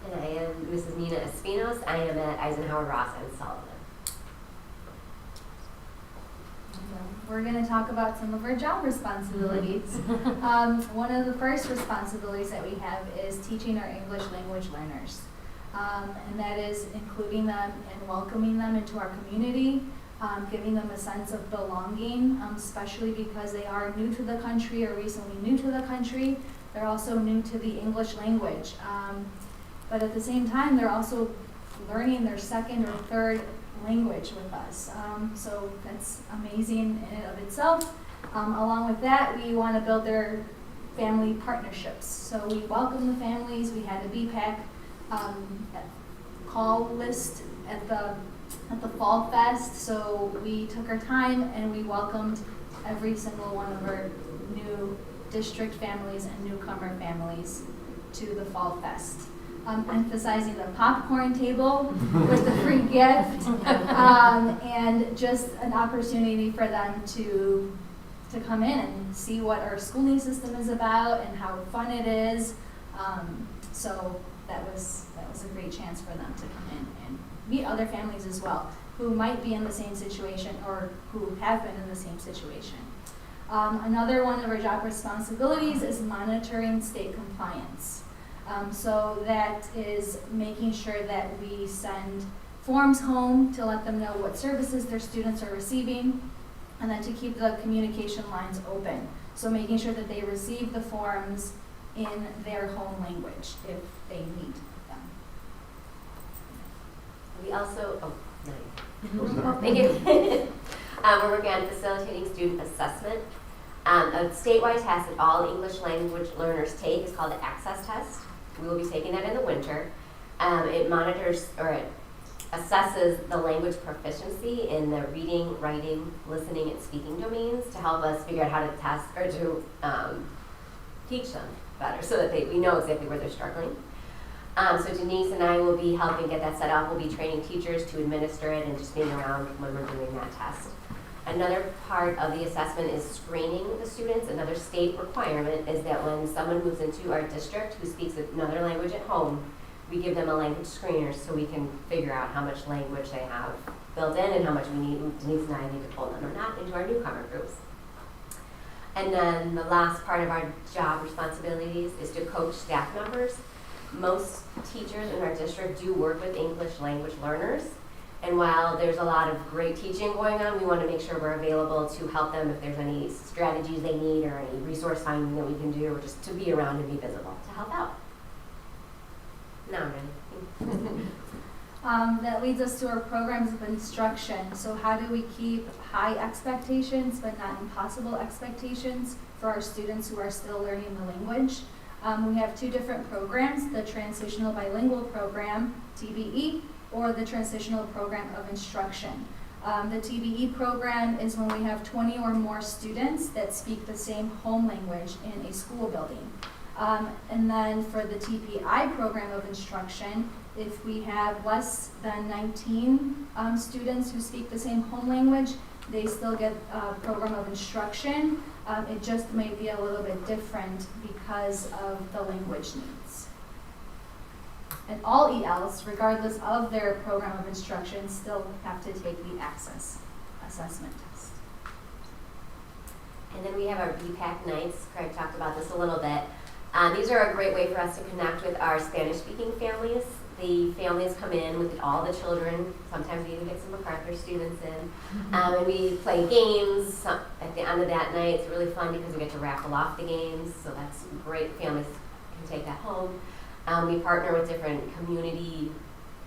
And I am Mrs. Nina Espinos. I am at Eisenhower, Ross, and Sullivan. We're going to talk about some of our job responsibilities. One of the first responsibilities that we have is teaching our English language learners. And that is including them and welcoming them into our community, giving them a sense of belonging, especially because they are new to the country or recently new to the country. They're also new to the English language. But at the same time, they're also learning their second or third language with us. So that's amazing in and of itself. Along with that, we want to build their family partnerships. So we welcome the families. We had a BPAC call list at the Fall Fest. So we took our time and we welcomed every single one of our new district families and newcomer families to the Fall Fest. Emphasizing the popcorn table with the free gift, and just an opportunity for them to come in and see what our schooling system is about and how fun it is. So that was a great chance for them to come in and meet other families as well who might be in the same situation or who have been in the same situation. Another one of our job responsibilities is monitoring state compliance. So that is making sure that we send forms home to let them know what services their students are receiving, and then to keep the communication lines open. So making sure that they receive the forms in their home language if they need them. We also, thank you. We're working on facilitating student assessment. A statewide test that all English language learners take is called the Access Test. We will be taking that in the winter. It monitors or it assesses the language proficiency in the reading, writing, listening, and speaking domains to help us figure out how to test or to teach them better so that we know exactly where they're struggling. So Denise and I will be helping get that set up. We'll be training teachers to administer it and just being around when we're doing that test. Another part of the assessment is screening the students. Another state requirement is that when someone moves into our district who speaks another language at home, we give them a language screener so we can figure out how much language they have built in and how much Denise and I need to pull them or not into our newcomer groups. And then the last part of our job responsibilities is to coach staff members. Most teachers in our district do work with English language learners. And while there's a lot of great teaching going on, we want to make sure we're available to help them if there's any strategies they need or any resource finding that we can do, or just to be around and be visible to help out. Now I'm ready. That leads us to our programs of instruction. So how do we keep high expectations but not impossible expectations for our students who are still learning the language? We have two different programs, the Transitional Bilingual Program, TBE, or the Transitional Program of Instruction. The TBE program is when we have 20 or more students that speak the same home language in a school building. And then for the TPI program of instruction, if we have less than 19 students who speak the same home language, they still get a program of instruction. It just may be a little bit different because of the language needs. And all ELs, regardless of their program of instruction, still have to take the Access Assessment Test. And then we have our BPAC nights. Craig talked about this a little bit. These are a great way for us to connect with our Spanish-speaking families. The families come in with all the children. Sometimes we even get some MacArthur students in. And we play games at the end of that night. It's really fun because we get to raffle off the games. So that's great. Families can take that home. We partner with different community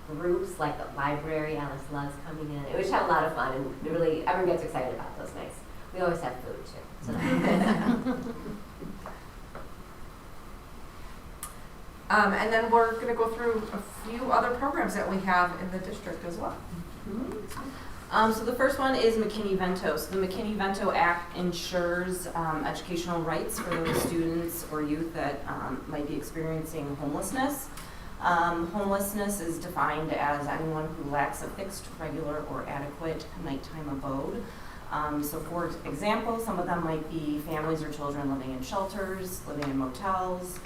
groups like the library. Alice loves coming in. We just have a lot of fun, and really everyone gets excited about those nights. We always have food too. So and then we're going to go through a few other programs that we have in the district as well. So the first one is McKinney-Vento. So the McKinney-Vento Act ensures educational rights for those students or youth that might be experiencing homelessness. Homelessness is defined as anyone who lacks a fixed, regular, or adequate nighttime abode. So for example, some of them might be families or children living in shelters, living in motels,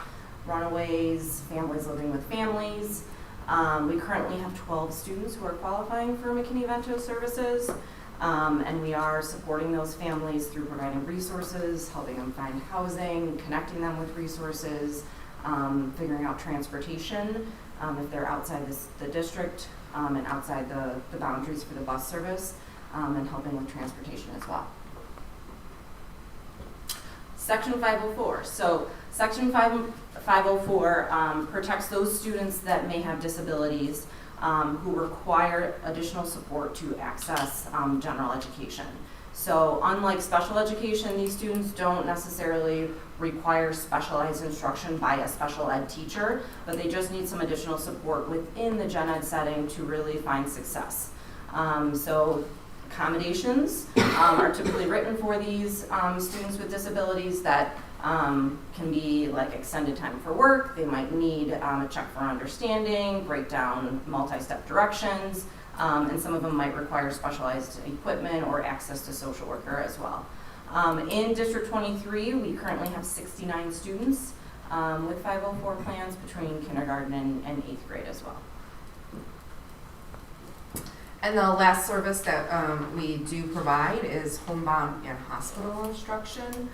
runaways, families living with families. We currently have 12 students who are qualifying for McKinney-Vento services, and we are supporting those families through providing resources, helping them find housing, connecting them with resources, figuring out transportation if they're outside the district and outside the boundaries for the bus service, and helping with transportation as well. Section 504. So Section 504 protects those students that may have disabilities who require additional support to access general education. So unlike special education, these students don't necessarily require specialized instruction by a special ed teacher, but they just need some additional support within the gen ed setting to really find success. So accommodations are typically written for these students with disabilities that can be like extended time for work. They might need a check for understanding, break down multi-step directions, and some of them might require specialized equipment or access to social worker as well. In District 23, we currently have 69 students with 504 plans between kindergarten and 8th grade as well. And the last service that we do provide is homebound and hospital instruction.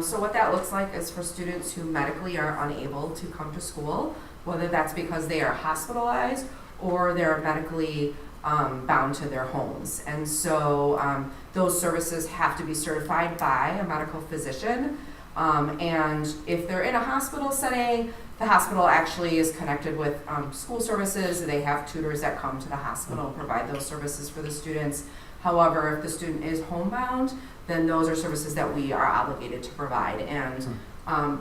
So what that looks like is for students who medically are unable to come to school, whether that's because they are hospitalized or they're medically bound to their homes. And so those services have to be certified by a medical physician. And if they're in a hospital setting, the hospital actually is connected with school services. They have tutors that come to the hospital and provide those services for the students. However, if the student is homebound, then those are services that we are obligated to provide. And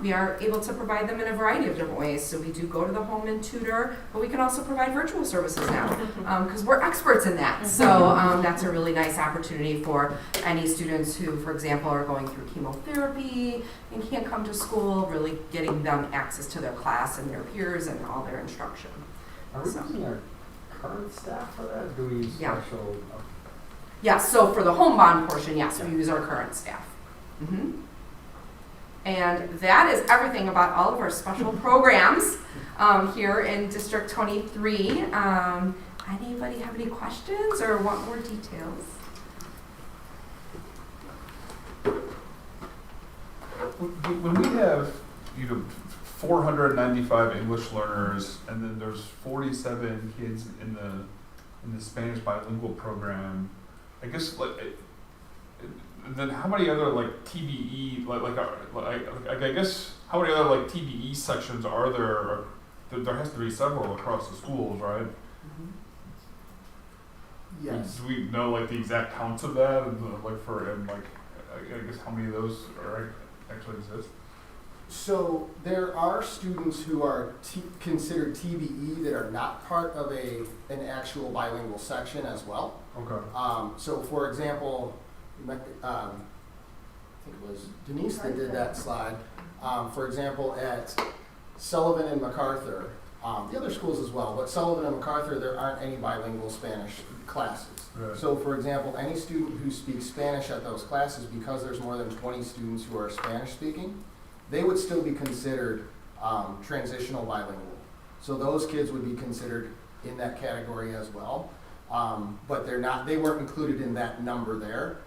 we are able to provide them in a variety of different ways. So we do go to the home and tutor, but we can also provide virtual services now because we're experts in that. So that's a really nice opportunity for any students who, for example, are going through chemotherapy and can't come to school, really getting them access to their class and their peers and all their instruction. Are we using our current staff for that? Do we use special? Yes, so for the homebound portion, yes, we use our current staff. And that is everything about all of our special programs here in District 23. Anybody have any questions or want more details? When we have, 495 English learners, and then there's 47 kids in the Spanish bilingual program, I guess then how many other TBE I guess how many other TBE sections are there? There has to be several across the schools, right? Yes. Do we know the exact counts of that, and I guess how many of those actually exist? So there are students who are considered TBE that are not part of an actual bilingual section as well. Okay. So for example, I think it was Denise that did that slide. For example, at Sullivan and MacArthur, the other schools as well, but Sullivan and MacArthur, there aren't any bilingual Spanish classes. Right. So for example, any student who speaks Spanish at those classes, because there's more than 20 students who are Spanish speaking, they would still be considered transitional bilingual. So those kids would be considered in that category as well. But they weren't included in that number there.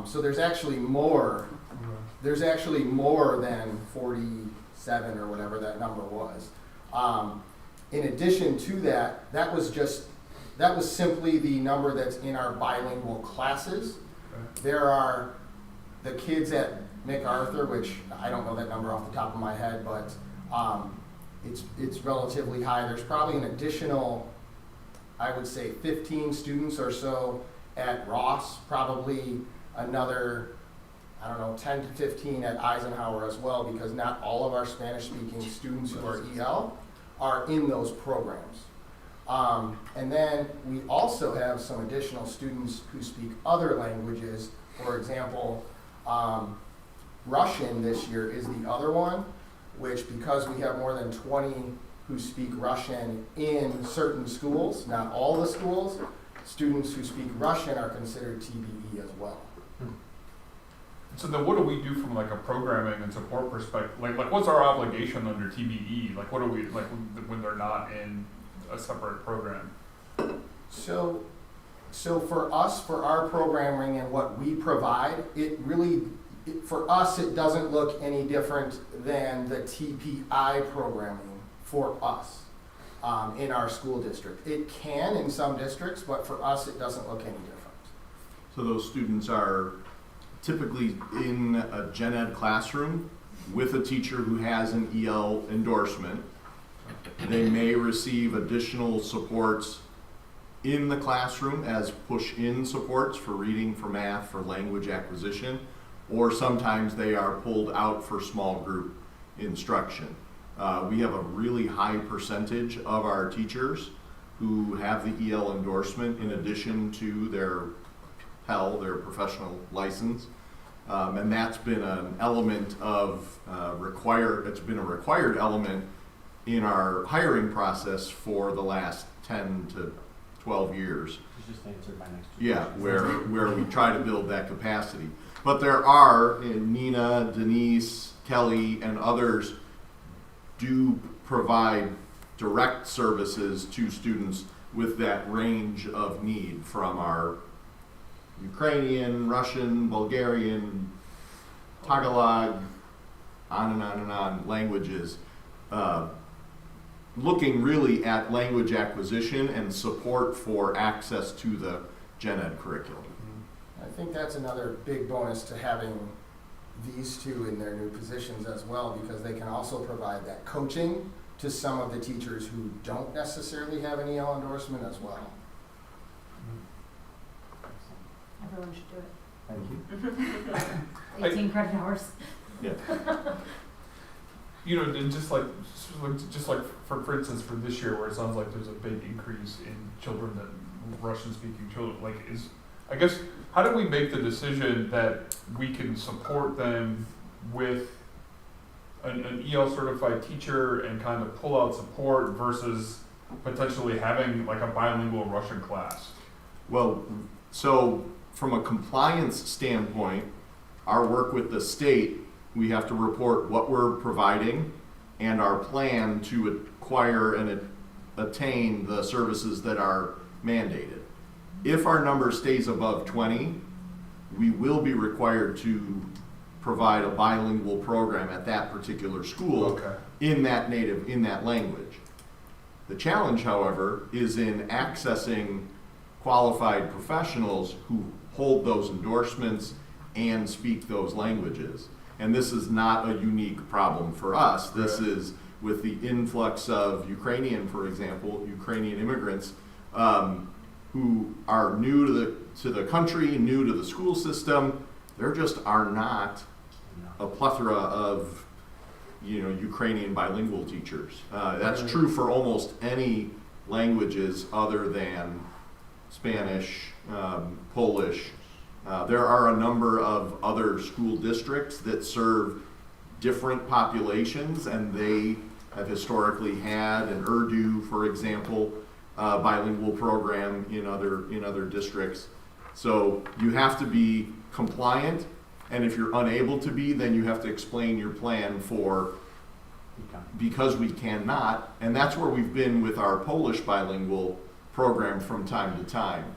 So there's actually more than 47 or whatever that number was. In addition to that, that was simply the number that's in our bilingual classes. There are the kids at MacArthur, which I don't know that number off the top of my head, but it's relatively high. There's probably an additional, I would say, 15 students or so at Ross, probably another, 10 to 15 at Eisenhower as well, because not all of our Spanish-speaking students who are EL are in those programs. And then we also have some additional students who speak other languages. For example, Russian this year is the other one, which because we have more than 20 who speak Russian in certain schools, not all the schools, students who speak Russian are considered TBE as well. So then what do we do from a programming and support perspective? What's our obligation under TBE? What do we, when they're not in a separate program? So for us, for our programming and what we provide, for us, it doesn't look any different than the TPI programming for us in our school district. It can in some districts, but for us, it doesn't look any different. So those students are typically in a gen ed classroom with a teacher who has an EL endorsement. They may receive additional supports in the classroom as push-in supports for reading, for math, for language acquisition, or sometimes they are pulled out for small group instruction. We have a really high percentage of our teachers who have the EL endorsement in addition to their PEL, their professional license. And that's been an element of it's been a required element in our hiring process for the last 10 to 12 years. You just answered my next two Yeah, questions. where we try to build that capacity. But there are, Nina, Denise, Kelly, and others do provide direct services to students with that range of need from our Ukrainian, Russian, Bulgarian, Tagalog, on and on and on languages, looking really at language acquisition and support for access to the gen ed curriculum. I think that's another big bonus to having these two in their new positions as well, because they can also provide that coaching to some of the teachers who don't necessarily have an EL endorsement as well. Everyone should do it. Thank you. 18 credit hours. Yeah. You know, and just like for instance, for this year, where it sounds like there's a big increase in children that Russian-speaking children, like I guess, how do we make the decision that we can support them with an EL certified teacher and kind of pull out support versus potentially having like a bilingual Russian class? Well, so from a compliance standpoint, our work with the state, we have to report what we're providing and our plan to acquire and attain the services that are mandated. If our number stays above 20, we will be required to provide a bilingual program at that particular school in that language. The challenge, however, is in accessing qualified professionals who hold those endorsements and speak those languages. And this is not a unique problem for us. This is with the influx of Ukrainian, for example, Ukrainian immigrants who are new to the country, new to the school system. There just are not a plethora of Ukrainian bilingual teachers. That's true for almost any languages other than Spanish, Polish. There are a number of other school districts that serve different populations, and they have historically had an Urdu, for example, bilingual program in other districts. So you have to be compliant, and if you're unable to be, then you have to explain your plan for because we cannot, and that's where we've been with our Polish bilingual program from time to time.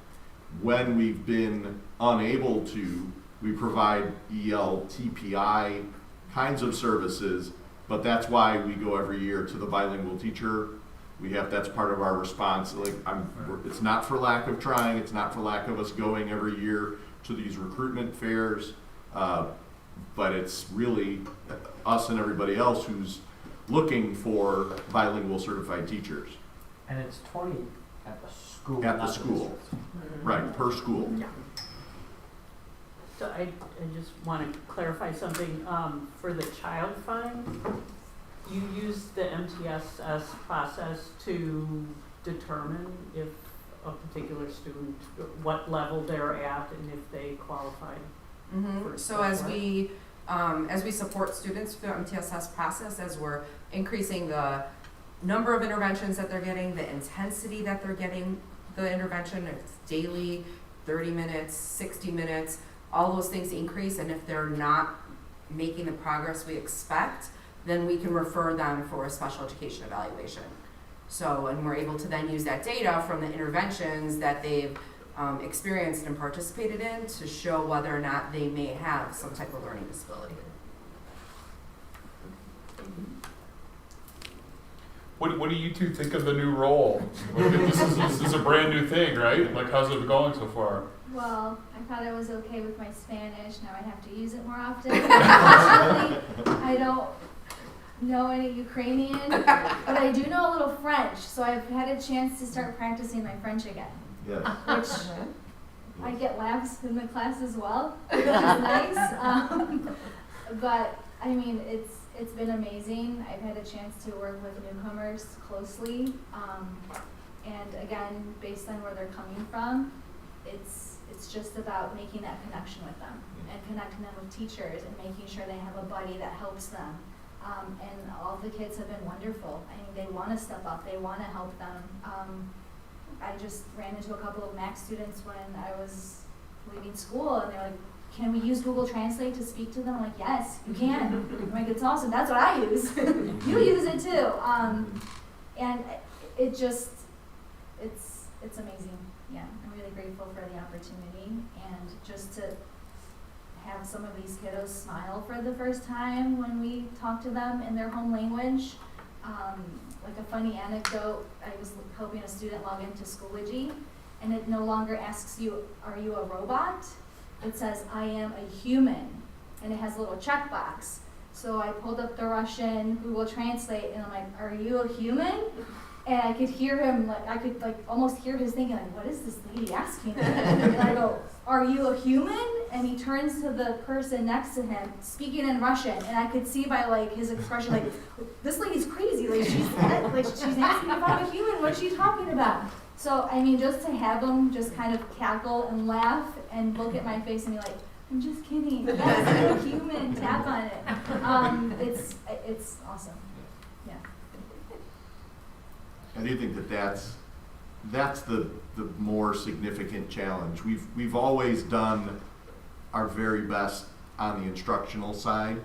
When we've been unable to, we provide EL, TPI kinds of services, but that's why we go every year to the bilingual teacher. That's part of our response. It's not for lack of trying, it's not for lack of us going every year to these recruitment fairs, but it's really us and everybody else who's looking for bilingual certified teachers. And it's 20 at the school. At the school, right, per school. Yeah. So I just want to clarify something. For the child find, you use the MTSS process to determine if a particular student, what level they're at, and if they qualify. Mm-hmm. So as we support students through the MTSS process, as we're increasing the number of interventions that they're getting, the intensity that they're getting the intervention, if it's daily, 30 minutes, 60 minutes, all those things increase, and if they're not making the progress we expect, then we can refer them for a special education evaluation. So, and we're able to then use that data from the interventions that they've experienced and participated in to show whether or not they may have some type of learning disability. What do you two think of the new role? This is a brand new thing, right? Like, how's it going so far? Well, I thought I was okay with my Spanish. Now I have to use it more often. Unfortunately, I don't know any Ukrainian, but I do know a little French. So I've had a chance to start practicing my French again. Yes. Which I get laughs in the class as well, which is nice. But I mean, it's been amazing. I've had a chance to work with newcomers closely, and again, based on where they're coming from, it's just about making that connection with them and connecting them with teachers and making sure they have a buddy that helps them. And all the kids have been wonderful. I mean, they want to step up. They want to help them. I just ran into a couple of Mac students when I was leaving school, and they're like, "Can we use Google Translate to speak to them?" I'm like, "Yes, you can." I'm like, "It's awesome. That's what I use." You use it too. And it just, it's amazing. Yeah, I'm really grateful for the opportunity, and just to have some of these kiddos smile for the first time when we talk to them in their home language. Like a funny anecdote, I was helping a student log into Schoology, and it no longer asks you, "Are you a robot?" It says, "I am a human," and it has a little checkbox. So I pulled up the Russian Google Translate, and I'm like, "Are you a human?" And I could hear him, like, I could like almost hear his thinking, like, "What is this lady asking?" And I go, "Are you a human?" And he turns to the person next to him, speaking in Russian, and I could see by like his expression, like, "This lady's crazy. Like she's asking if I'm a human. What's she talking about?" So I mean, just to have them just kind of cackle and laugh and look at my face and be like, "I'm just kidding. Yes, I'm a human. Tap on it." It's awesome. Yeah. I do think that's the more significant challenge. We've always done our very best on the instructional side,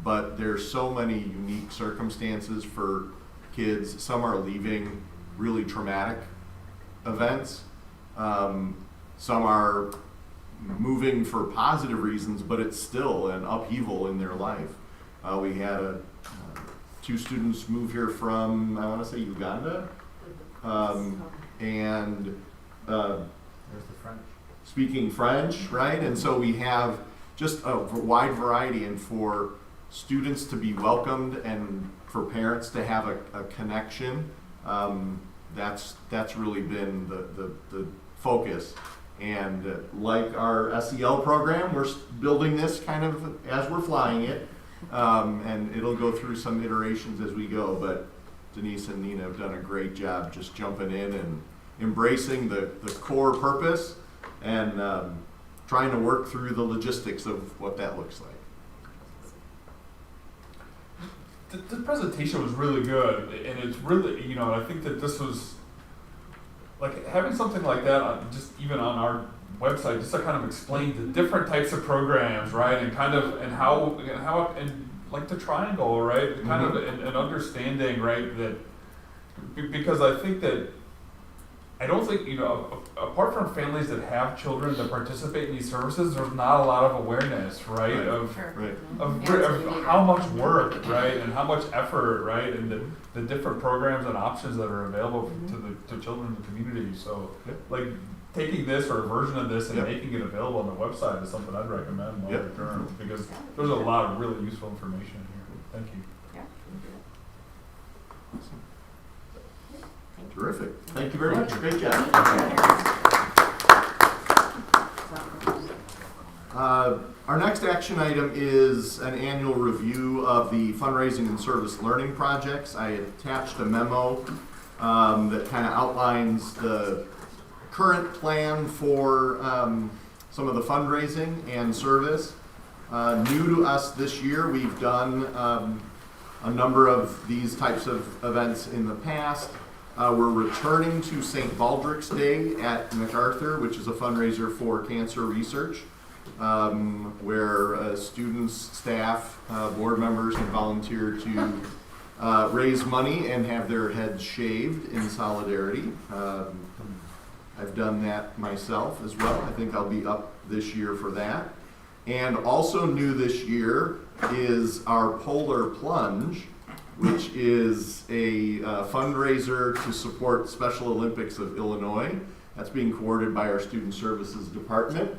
but there's so many unique circumstances for kids. Some are leaving really traumatic events. Some are moving for positive reasons, but it's still an upheaval in their life. We had two students move here from, I want to say, Uganda, and there's the French. Speaking French, right? And so we have just a wide variety, and for students to be welcomed and for parents to have a connection, that's really been the focus. And like our SEL program, we're building this kind of as we're flying it, and it'll go through some iterations as we go, but Denise and Nina have done a great job just jumping in and embracing the core purpose and trying to work through the logistics of what that looks like. The presentation was really good, and it's really, I think that this was, like, having something like that just even on our website, just to kind of explain the different types of programs, right, and kind of, and how like the triangle, right, kind of an understanding, right, that, because I think that, I don't think, apart from families that have children that participate in these services, there's not a lot of awareness, right, of how much work, right, and how much effort, right, and the different programs and options that are available to children in the community. So, like, taking this or a version of this and making it available on the website is something I'd recommend longer term, because there's a lot of really useful information in here. Thank you. Terrific. Thank you very much. Great job. Our next action item is an annual review of the fundraising and service learning projects. I attached a memo that kind of outlines the current plan for some of the fundraising and service. New to us this year, we've done a number of these types of events in the past. We're returning to St. Baldrick's Day at MacArthur, which is a fundraiser for cancer research, where students, staff, board members can volunteer to raise money and have their heads shaved in solidarity. I've done that myself as well. I think I'll be up this year for that. And also new this year is our Polar Plunge, which is a fundraiser to support Special Olympics of Illinois. That's being coordinated by our Student Services Department.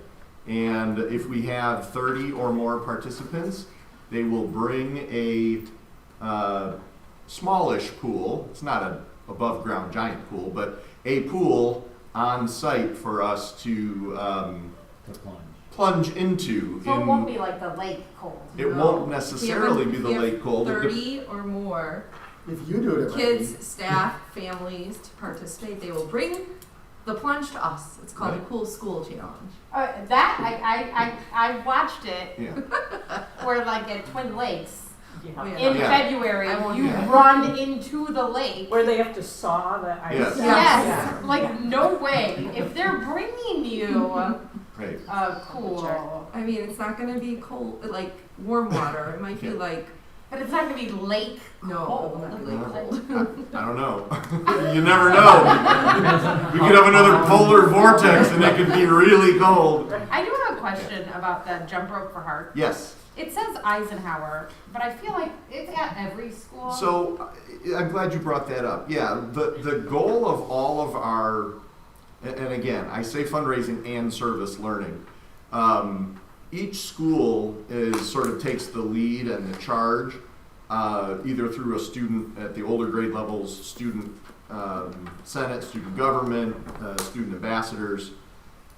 And if we have 30 or more participants, they will bring a smallish pool. It's not an above ground giant pool, but a pool on site for us to plunge into. So it won't be like the lake cold. It won't necessarily be the lake cold. 30 or more If you do it, kids, staff, families to participate, they will bring the plunge to us. It's called the Cool School Challenge. That I watched it. Yeah. Where like at Twin Lakes Oh, yeah. in Yeah. February, I won't you do that. run into the lake. Where they have to saw the ice. Yes. Yes, like no way. If they're bringing you, Right. cool. I mean, it's not going to be cold, like warm water. It might be like, But it's not gonna be lake no, it cold. will not be like cold. I don't know. You never know. We could have another polar vortex and it could be really cold. I do have a question about the jump rope for heart. Yes. It says Eisenhower, but I feel like it's at every school. So I'm glad you brought that up. Yeah, the goal of all of our, and again, I say fundraising and service learning. Each school sort of takes the lead and the charge, either through a student at the older grade levels, student senate, student government, student ambassadors.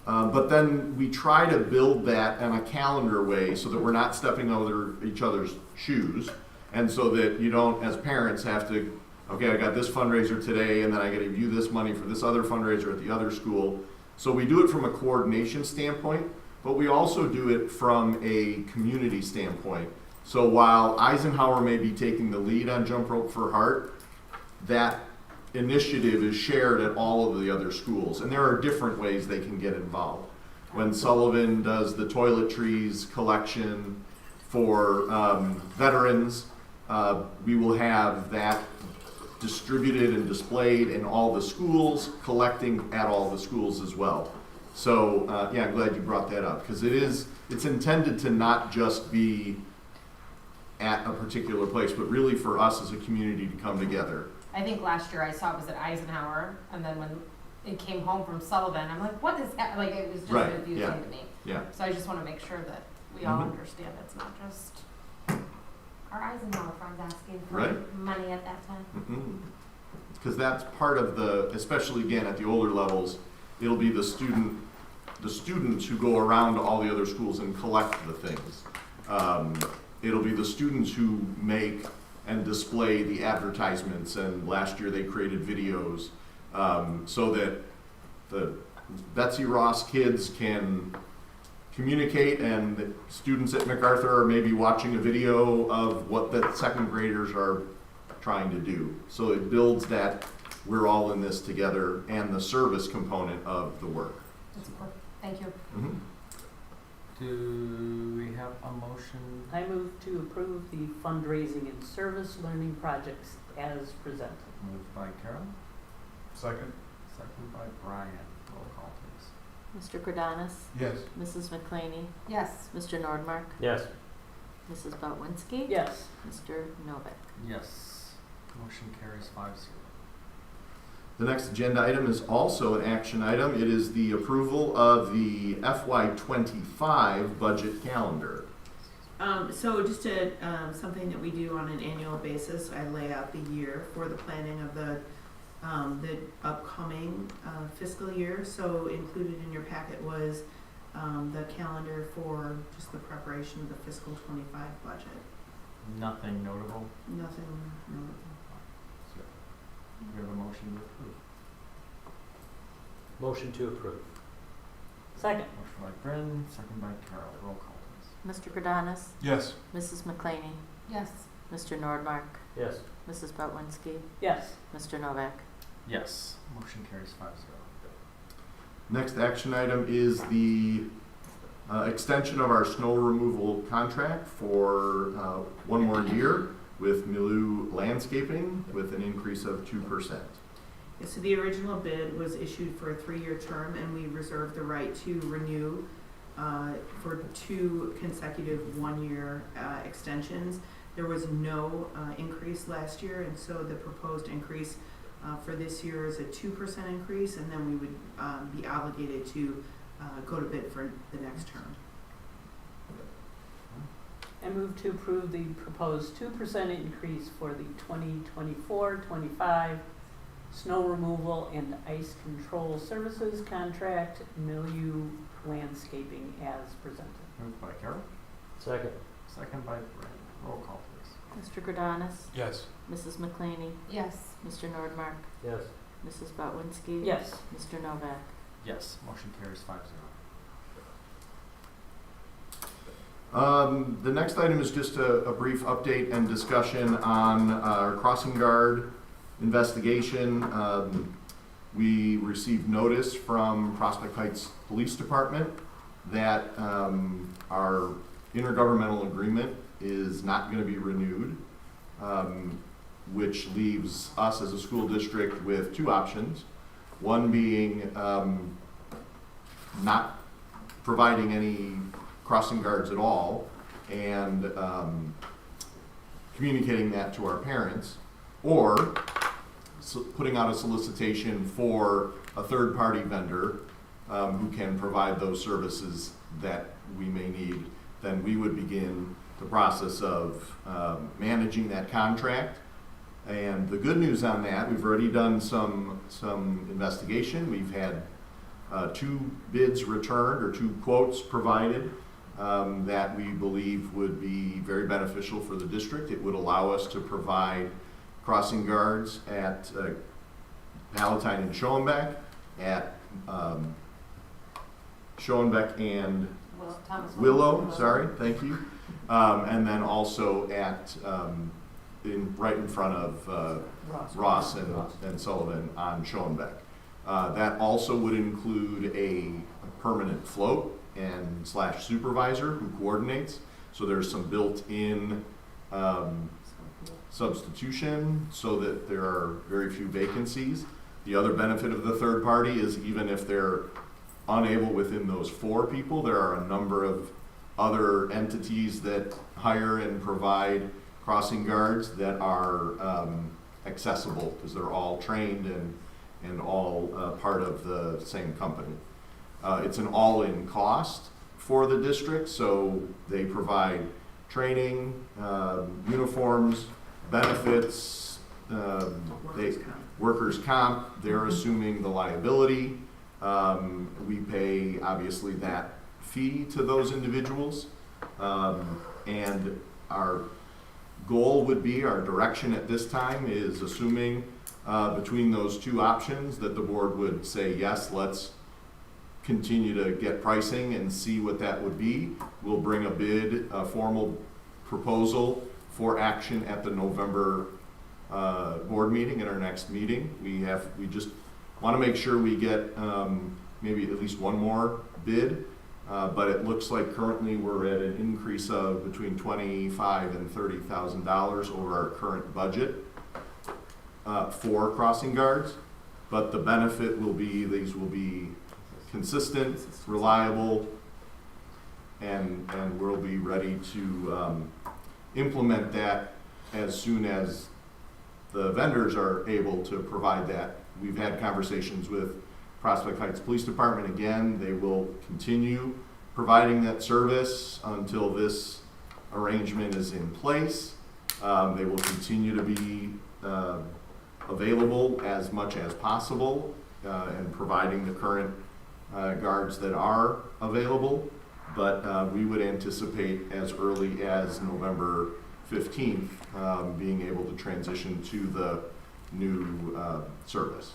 But then we try to build that in a calendar way so that we're not stepping over each other's shoes, and so that you don't, as parents, have to, okay, I got this fundraiser today, and then I got to give you this money for this other fundraiser at the other school. So we do it from a coordination standpoint, but we also do it from a community standpoint. So while Eisenhower may be taking the lead on Jump Rope for Heart, that initiative is shared at all of the other schools, and there are different ways they can get involved. When Sullivan does the toiletries collection for veterans, we will have that distributed and displayed in all the schools, collecting at all the schools as well. So yeah, I'm glad you brought that up, because it's intended to not just be at a particular place, but really for us as a community to come together. I think last year I saw it was at Eisenhower, and then when it came home from Sullivan, I'm like, what is that? Like, it was just Right, confusing yeah, to me. yeah. So I just want to make sure that we all Mhm. understand it's not just our Eisenhower friends asking for Right. money at that time. Because that's part of the, especially again at the older levels, it'll be the students who go around to all the other schools and collect the things. It'll be the students who make and display the advertisements, and last year they created videos so that the Betsy Ross kids can communicate, and the students at MacArthur are maybe watching a video of what the second graders are trying to do. So it builds that we're all in this together and the service component of the work. That's cool. Thank you. Mhm. Do we have a motion? I move to approve the fundraising and service learning projects as presented. Moved by Carol, Second. second by Brian. Roll call, please. Mr. Cordanis? Yes. Mrs. McClaney? Yes. Mr. Nordmark? Yes. Mrs. Boutwinski? Yes. Mr. Novak? Yes. Motion carries 5-0. The next agenda item is also an action item. It is the approval of the FY25 budget calendar. So just something that we do on an annual basis, I lay out the year for the planning of the upcoming fiscal year. So included in your packet was the calendar for just the preparation of the fiscal 25 budget. Nothing notable. Nothing notable. We have a motion to approve. Motion to approve. Second. Motion by Bryn, second by Carol. Roll call, please. Mr. Cordanis? Yes. Mrs. McClaney? Yes. Mr. Nordmark? Yes. Mrs. Boutwinski? Yes. Mr. Novak? Yes. Motion carries 5-0. Next action item is the extension of our snow removal contract for one more year with Milieu Landscaping with an increase of 2%. Yeah, so the original bid was issued for a 3-year term, and we reserved the right to renew for 2 consecutive 1-year extensions. There was no increase last year, and so the proposed increase for this year is a 2% increase, and then we would be obligated to go to bid for the next term. I move to approve the proposed 2% increase for the 2024-25 snow removal and ice control services contract, Milieu Landscaping, as presented. Moved by Carol, Second. second by Brandon. Roll call, please. Mr. Grodanis? Yes. Mrs. McClaney? Yes. Mr. Nordmark? Yes. Mrs. Botwinski? Yes. Mr. Novak? Yes, motion carries 5-0. The next item is just a brief update and discussion on our crossing guard investigation. We received notice from Prospect Heights Police Department that our intergovernmental agreement is not going to be renewed, which leaves us as a school district with 2 options. One being not providing any crossing guards at all and communicating that to our parents, or putting out a solicitation for a third-party vendor who can provide those services that we may need. Then we would begin the process of managing that contract. And the good news on that, we've already done some investigation. We've had 2 bids returned, or 2 quotes provided that we believe would be very beneficial for the district. It would allow us to provide crossing guards at Palatine and Schoenbeck, at Schoenbeck and Willow, sorry, thank you. And then also at right in front of Ross and Sullivan on Schoenbeck. That also would include a permanent float and / supervisor who coordinates. So there's some built-in substitution so that there are very few vacancies. The other benefit of the third party is even if they're unable within those 4 people, there are a number of other entities that hire and provide crossing guards that are accessible because they're all trained and all part of the same company. It's an all-in cost for the district, so they provide training, uniforms, benefits, workers' comp. They're assuming the liability. We pay, obviously, that fee to those individuals. And our goal would be, our direction at this time is assuming between those 2 options that the board would say, yes, let's continue to get pricing and see what that would be. We'll bring a bid, a formal proposal for action at the November board meeting, at our next meeting. We just want to make sure we get maybe at least one more bid, but it looks like currently we're at an increase of between $25,000 and $30,000 over our current budget for crossing guards. But the benefit will be these will be consistent, reliable, and we'll be ready to implement that as soon as the vendors are able to provide that. We've had conversations with Prospect Heights Police Department. Again, they will continue providing that service until this arrangement is in place. They will continue to be available as much as possible and providing the current guards that are available, but we would anticipate as early as November 15th being able to transition to the new service.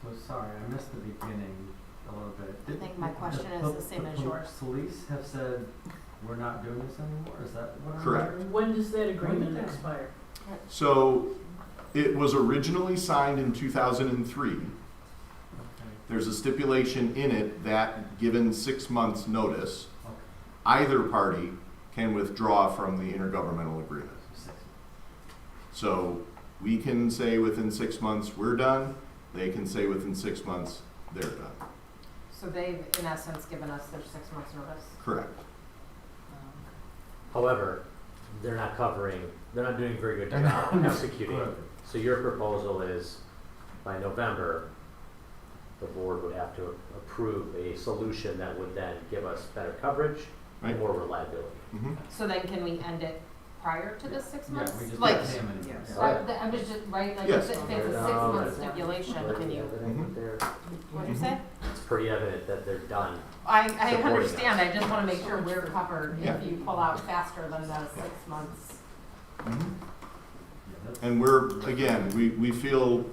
So sorry, I missed the beginning a little bit. I think my question is the same as yours. Police have said we're not doing this anymore. Is that what I'm Correct. hearing? When does that agreement expire? So it was originally signed in 2003. There's a stipulation in it that given 6 months notice, either party can withdraw from the intergovernmental agreement. So we can say within 6 months we're done, they can say within 6 months they're done. So they've, in essence, given us their 6 months notice. Correct. However, they're not doing a very good They're job not. executing. So your proposal is by November, the board would have to approve a solution that would then give us better coverage and more reliability. So then can we end it prior to the 6 Yeah, months? we just Like, examine it. Yes. I'm just, right, like Yes. if it's a 6 month stipulation, can you, what'd you say? It's pretty evident that they're done. I supporting understand, us. I just wanna make sure we're covered Yeah. if you pull out faster than the 6 months. And we feel,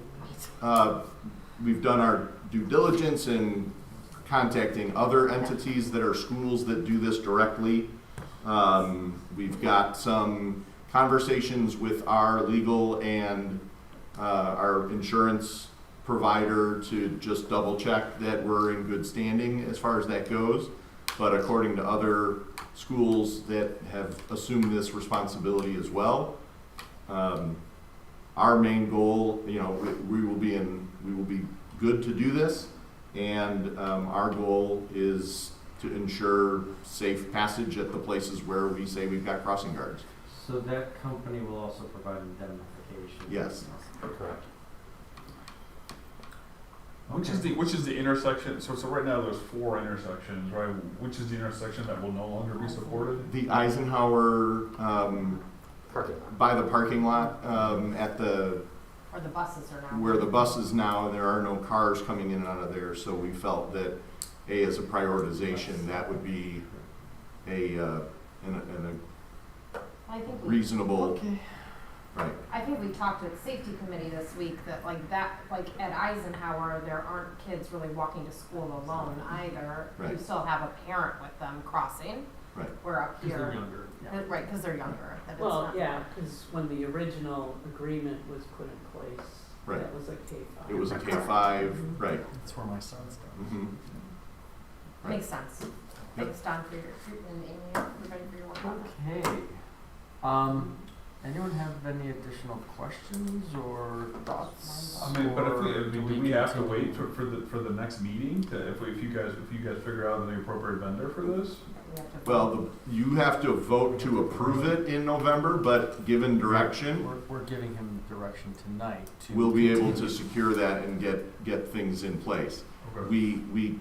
we've done our due diligence in contacting other entities that are schools that do this directly. We've got some conversations with our legal and our insurance provider to just double check that we're in good standing as far as that goes. But according to other schools that have assumed this responsibility as well, our main goal, we will be good to do this, and our goal is to ensure safe passage at the places where we say we've got crossing guards. So that company will also provide indemnification? Yes. Correct. Which is the intersection, so right now there's 4 intersections, right? Which is the intersection that will no longer be supported? The Eisenhower, Parking lot. by the parking lot, at the, Or the buses are now. where the bus is now, and there are no cars coming in and out of there, so we felt that, as a prioritization, that would be I think we, reasonable, right. I think we talked at safety committee this week that like at Eisenhower, there aren't kids really walking to school alone either. You Right. still have a parent with them crossing. Right. We're up here. Because they're younger. Yeah. Right, because they're younger. That it's Well, not- yeah, because when the original agreement was put in place, Right. that was a K-5. It was a K-5, right. That's where my son's going. Mhm. Right. Makes sense. Yep. Thanks, Don, for your, and Amy, everybody for your work on that. Okay. Anyone have any additional questions or thoughts? I mean, but Or do we have to continue? wait for the next meeting to, if you guys figure out the appropriate vendor for this? We have to- Well, you have to vote to approve it in November, but given direction, We're giving him direction tonight to. we'll be able to continue. secure that and get things in place. Okay. We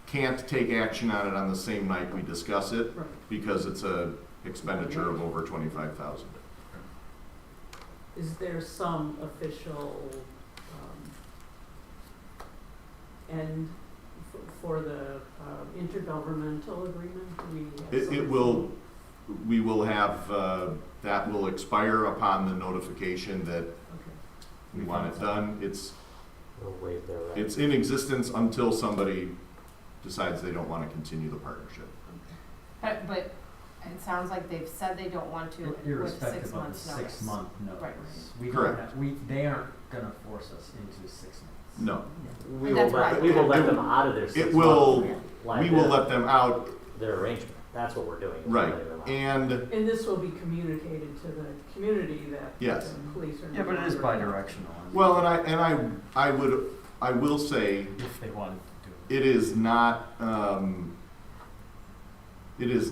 can't take action on it on the same night we discuss it, Right. because it's a expenditure of over 25,000. Is there some official end for the intergovernmental agreement? Do we have some- We will have, that will expire upon the notification that Okay. we want it done. We'll waive their right. It's in existence until somebody decides they don't want to continue the partnership. But it sounds like they've said they don't want to with 6 Irrespective of the months notice. 6-month notice. Right. We don't Correct. have, they aren't gonna force us into 6 months. No. We And will that's let, right. we will let them out of their 6 It will, months. we will let them out, Their arrangement, that's what we're doing. is right, letting them out. and And this will be communicated to the community that Yes. the police are. Yeah, but it is bi-directional. well, I will say, If they wanted to do it. it is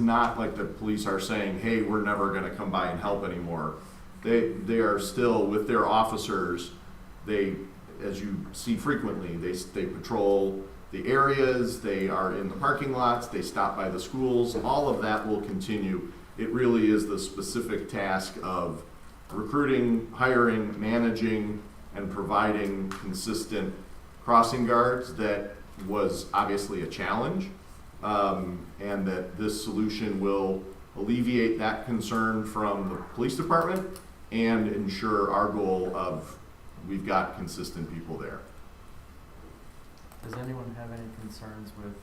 not, like the police are saying, hey, we're never gonna come by and help anymore. They are still with their officers, as you see frequently, they patrol the areas, they are in the parking lots, they stop by the schools, all of that will continue. It really is the specific task of recruiting, hiring, managing, and providing consistent crossing guards that was obviously a challenge, and that this solution will alleviate that concern from the police department and ensure our goal of we've got consistent people there. Does anyone have any concerns with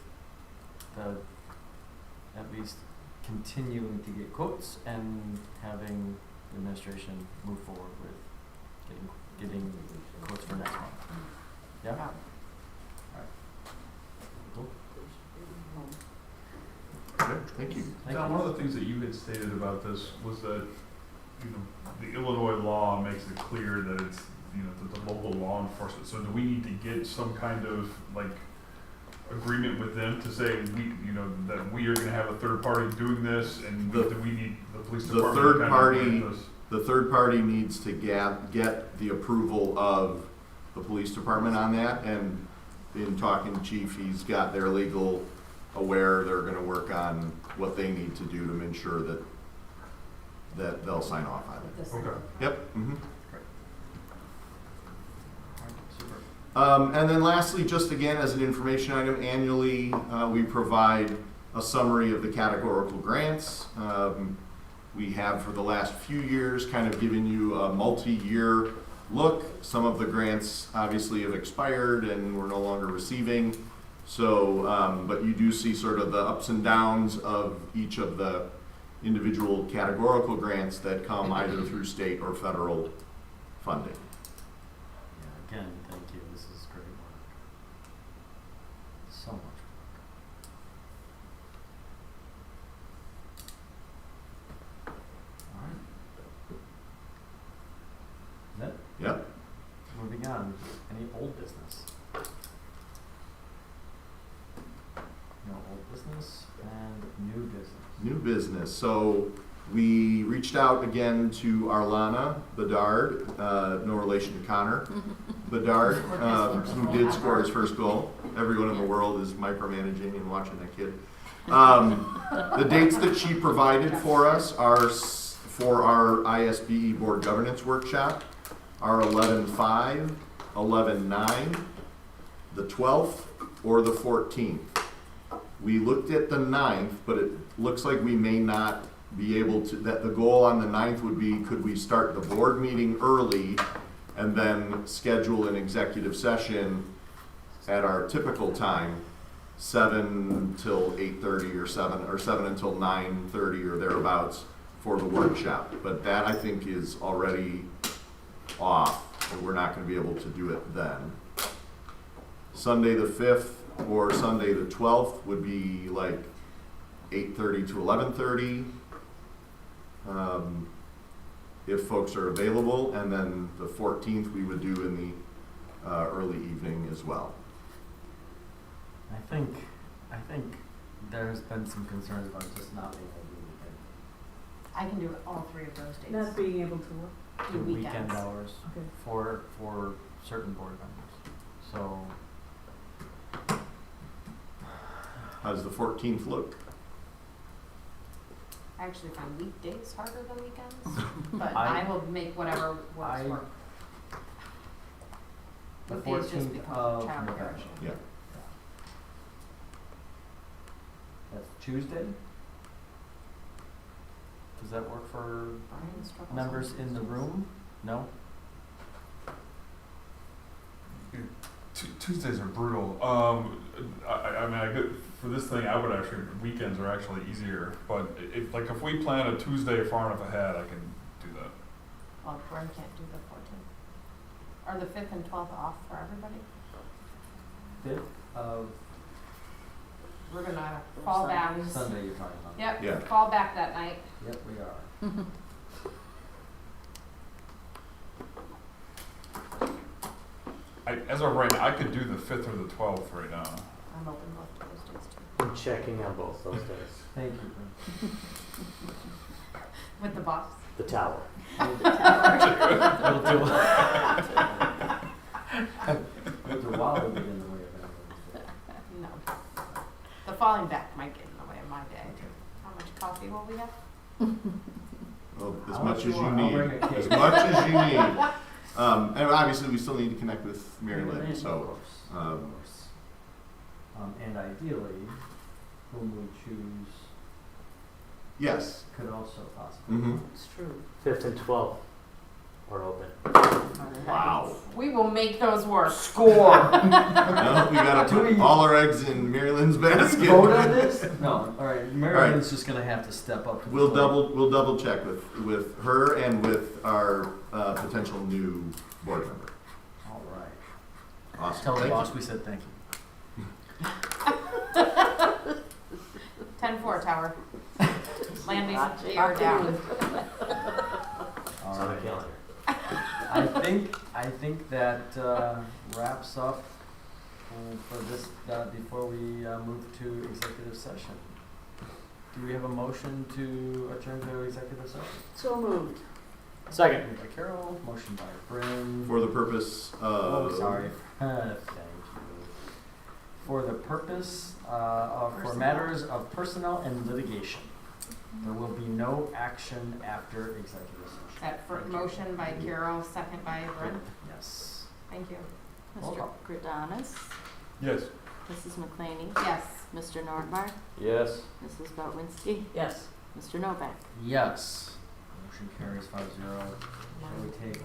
at least continuing to get quotes and having the administration move forward with getting quotes for next month? Yeah? Alright. Cool. Okay, thank you. Thank Don, you. one of the things that you had stated about this was that, the Illinois law makes it clear that it's, the local law enforcement. So do we need to get some kind of, agreement with them to say that we are gonna have a third party doing this and that we need the police The department third to kind party, of grant us. the third party needs to get the approval of the police department on that, and in talking to chief, he's got their legal aware, they're gonna work on what they need to do to ensure that they'll sign off on it. Okay. Yep. Mm-hmm. Super. And then lastly, just again as an information item, annually we provide a summary of the categorical grants. We have for the last few years kind of given you a multi-year look. Some of the grants obviously have expired and we're no longer receiving. So, but you do see sort of the ups and downs of each of the individual categorical grants that come either through state or federal funding. Yeah, again, thank you. This is great work. So much work. All right. Is that? Yep. Moving on. Any old business? No old business and new business. New business. So we reached out again to Arlana Bedard, no relation to Connor Bedard, who did score his first goal. Everyone in the world is micromanaging and watching that kid. The dates that she provided for us are for our ISBE board governance workshop are 11/5, 11/9, the 12th, or the 14th. We looked at the 9th, but it looks like we may not be able to, that the goal on the 9th would be, could we start the board meeting early and then schedule an executive session at our typical time, 7 till 8:30 or 7 until 9:30 or thereabouts for the workshop. But that I think is already off, and we're not gonna be able to do it then. Sunday the 5th or Sunday the 12th would be like 8:30 to 11:30, if folks are available, and then the 14th we would do in the early evening as well. I think there's been some concerns about just not being able to do weekend. I can do all three of those days. Not being able to work. Do weekend weekends. hours Okay. for certain board members. So How does the 14th look? I actually find weekdays harder than weekends, but I- I will make whatever works work. the Weekdays just 14th because of of childcare November. issue. Yeah. That's Tuesday? Does that work for Brian struggles members on in the Tuesdays. room? No? Tuesdays are brutal. I mean, I could, for this thing, I would actually, weekends are actually easier, but if we plan a Tuesday far enough ahead, I can do that. Well, Brian can't do the 14th. Are the 5th and 12th off for everybody? 5th of We're gonna fall back. Sunday you're talking about? Yep, Yeah. fall back that night. Yep, we are. As of right now, I could do the 5th or the 12th right now. I'm open both those days too. I'm checking on both those days. Thank you, Brent. With the boss. The tower. We'll do while we get in the way of that. No. The falling back might get in the way of my day. How much coffee will we have? Well, as How much much as you you want? I'll need, bring a cake. as much as you need. And obviously we still need to connect with Mary Lynn, Of so, course, of course. And ideally, whom we choose yes. could also possibly. Mm-hmm. It's true. 5th and 12th are open. Wow. We will make those work. Score! Well, we gotta Do put we- all our eggs in Mary Lynn's basket. Vote on this? No, alright, Mary All right. Lynn's just gonna have to step up to the We'll plate. double check with her and with our potential new board member. Alright. Awesome. Tell the Thank boss you. we said thank you. 10-4 tower. Landing Gotcha. gear down. It's on the Alright. calendar. I think that wraps up For this, before we move to executive session, do we have a motion to adjourn to executive session? So moved. Second. Moved by Carol, motion by Bryn. For the purpose of. Oh, sorry. Thank you. For the purpose, for matters of personnel and litigation. There will be no action after executive session. That for motion by Carol, second by Brent. Yes. Thank you. Roll Mr. call. Gradanis, Yes. Mrs. McClaney, Yes. Mr. Nordbart, Yes. Mrs. Botwinski, Yes. Mr. Novak. Yes. Motion carries 5-0. Shall we take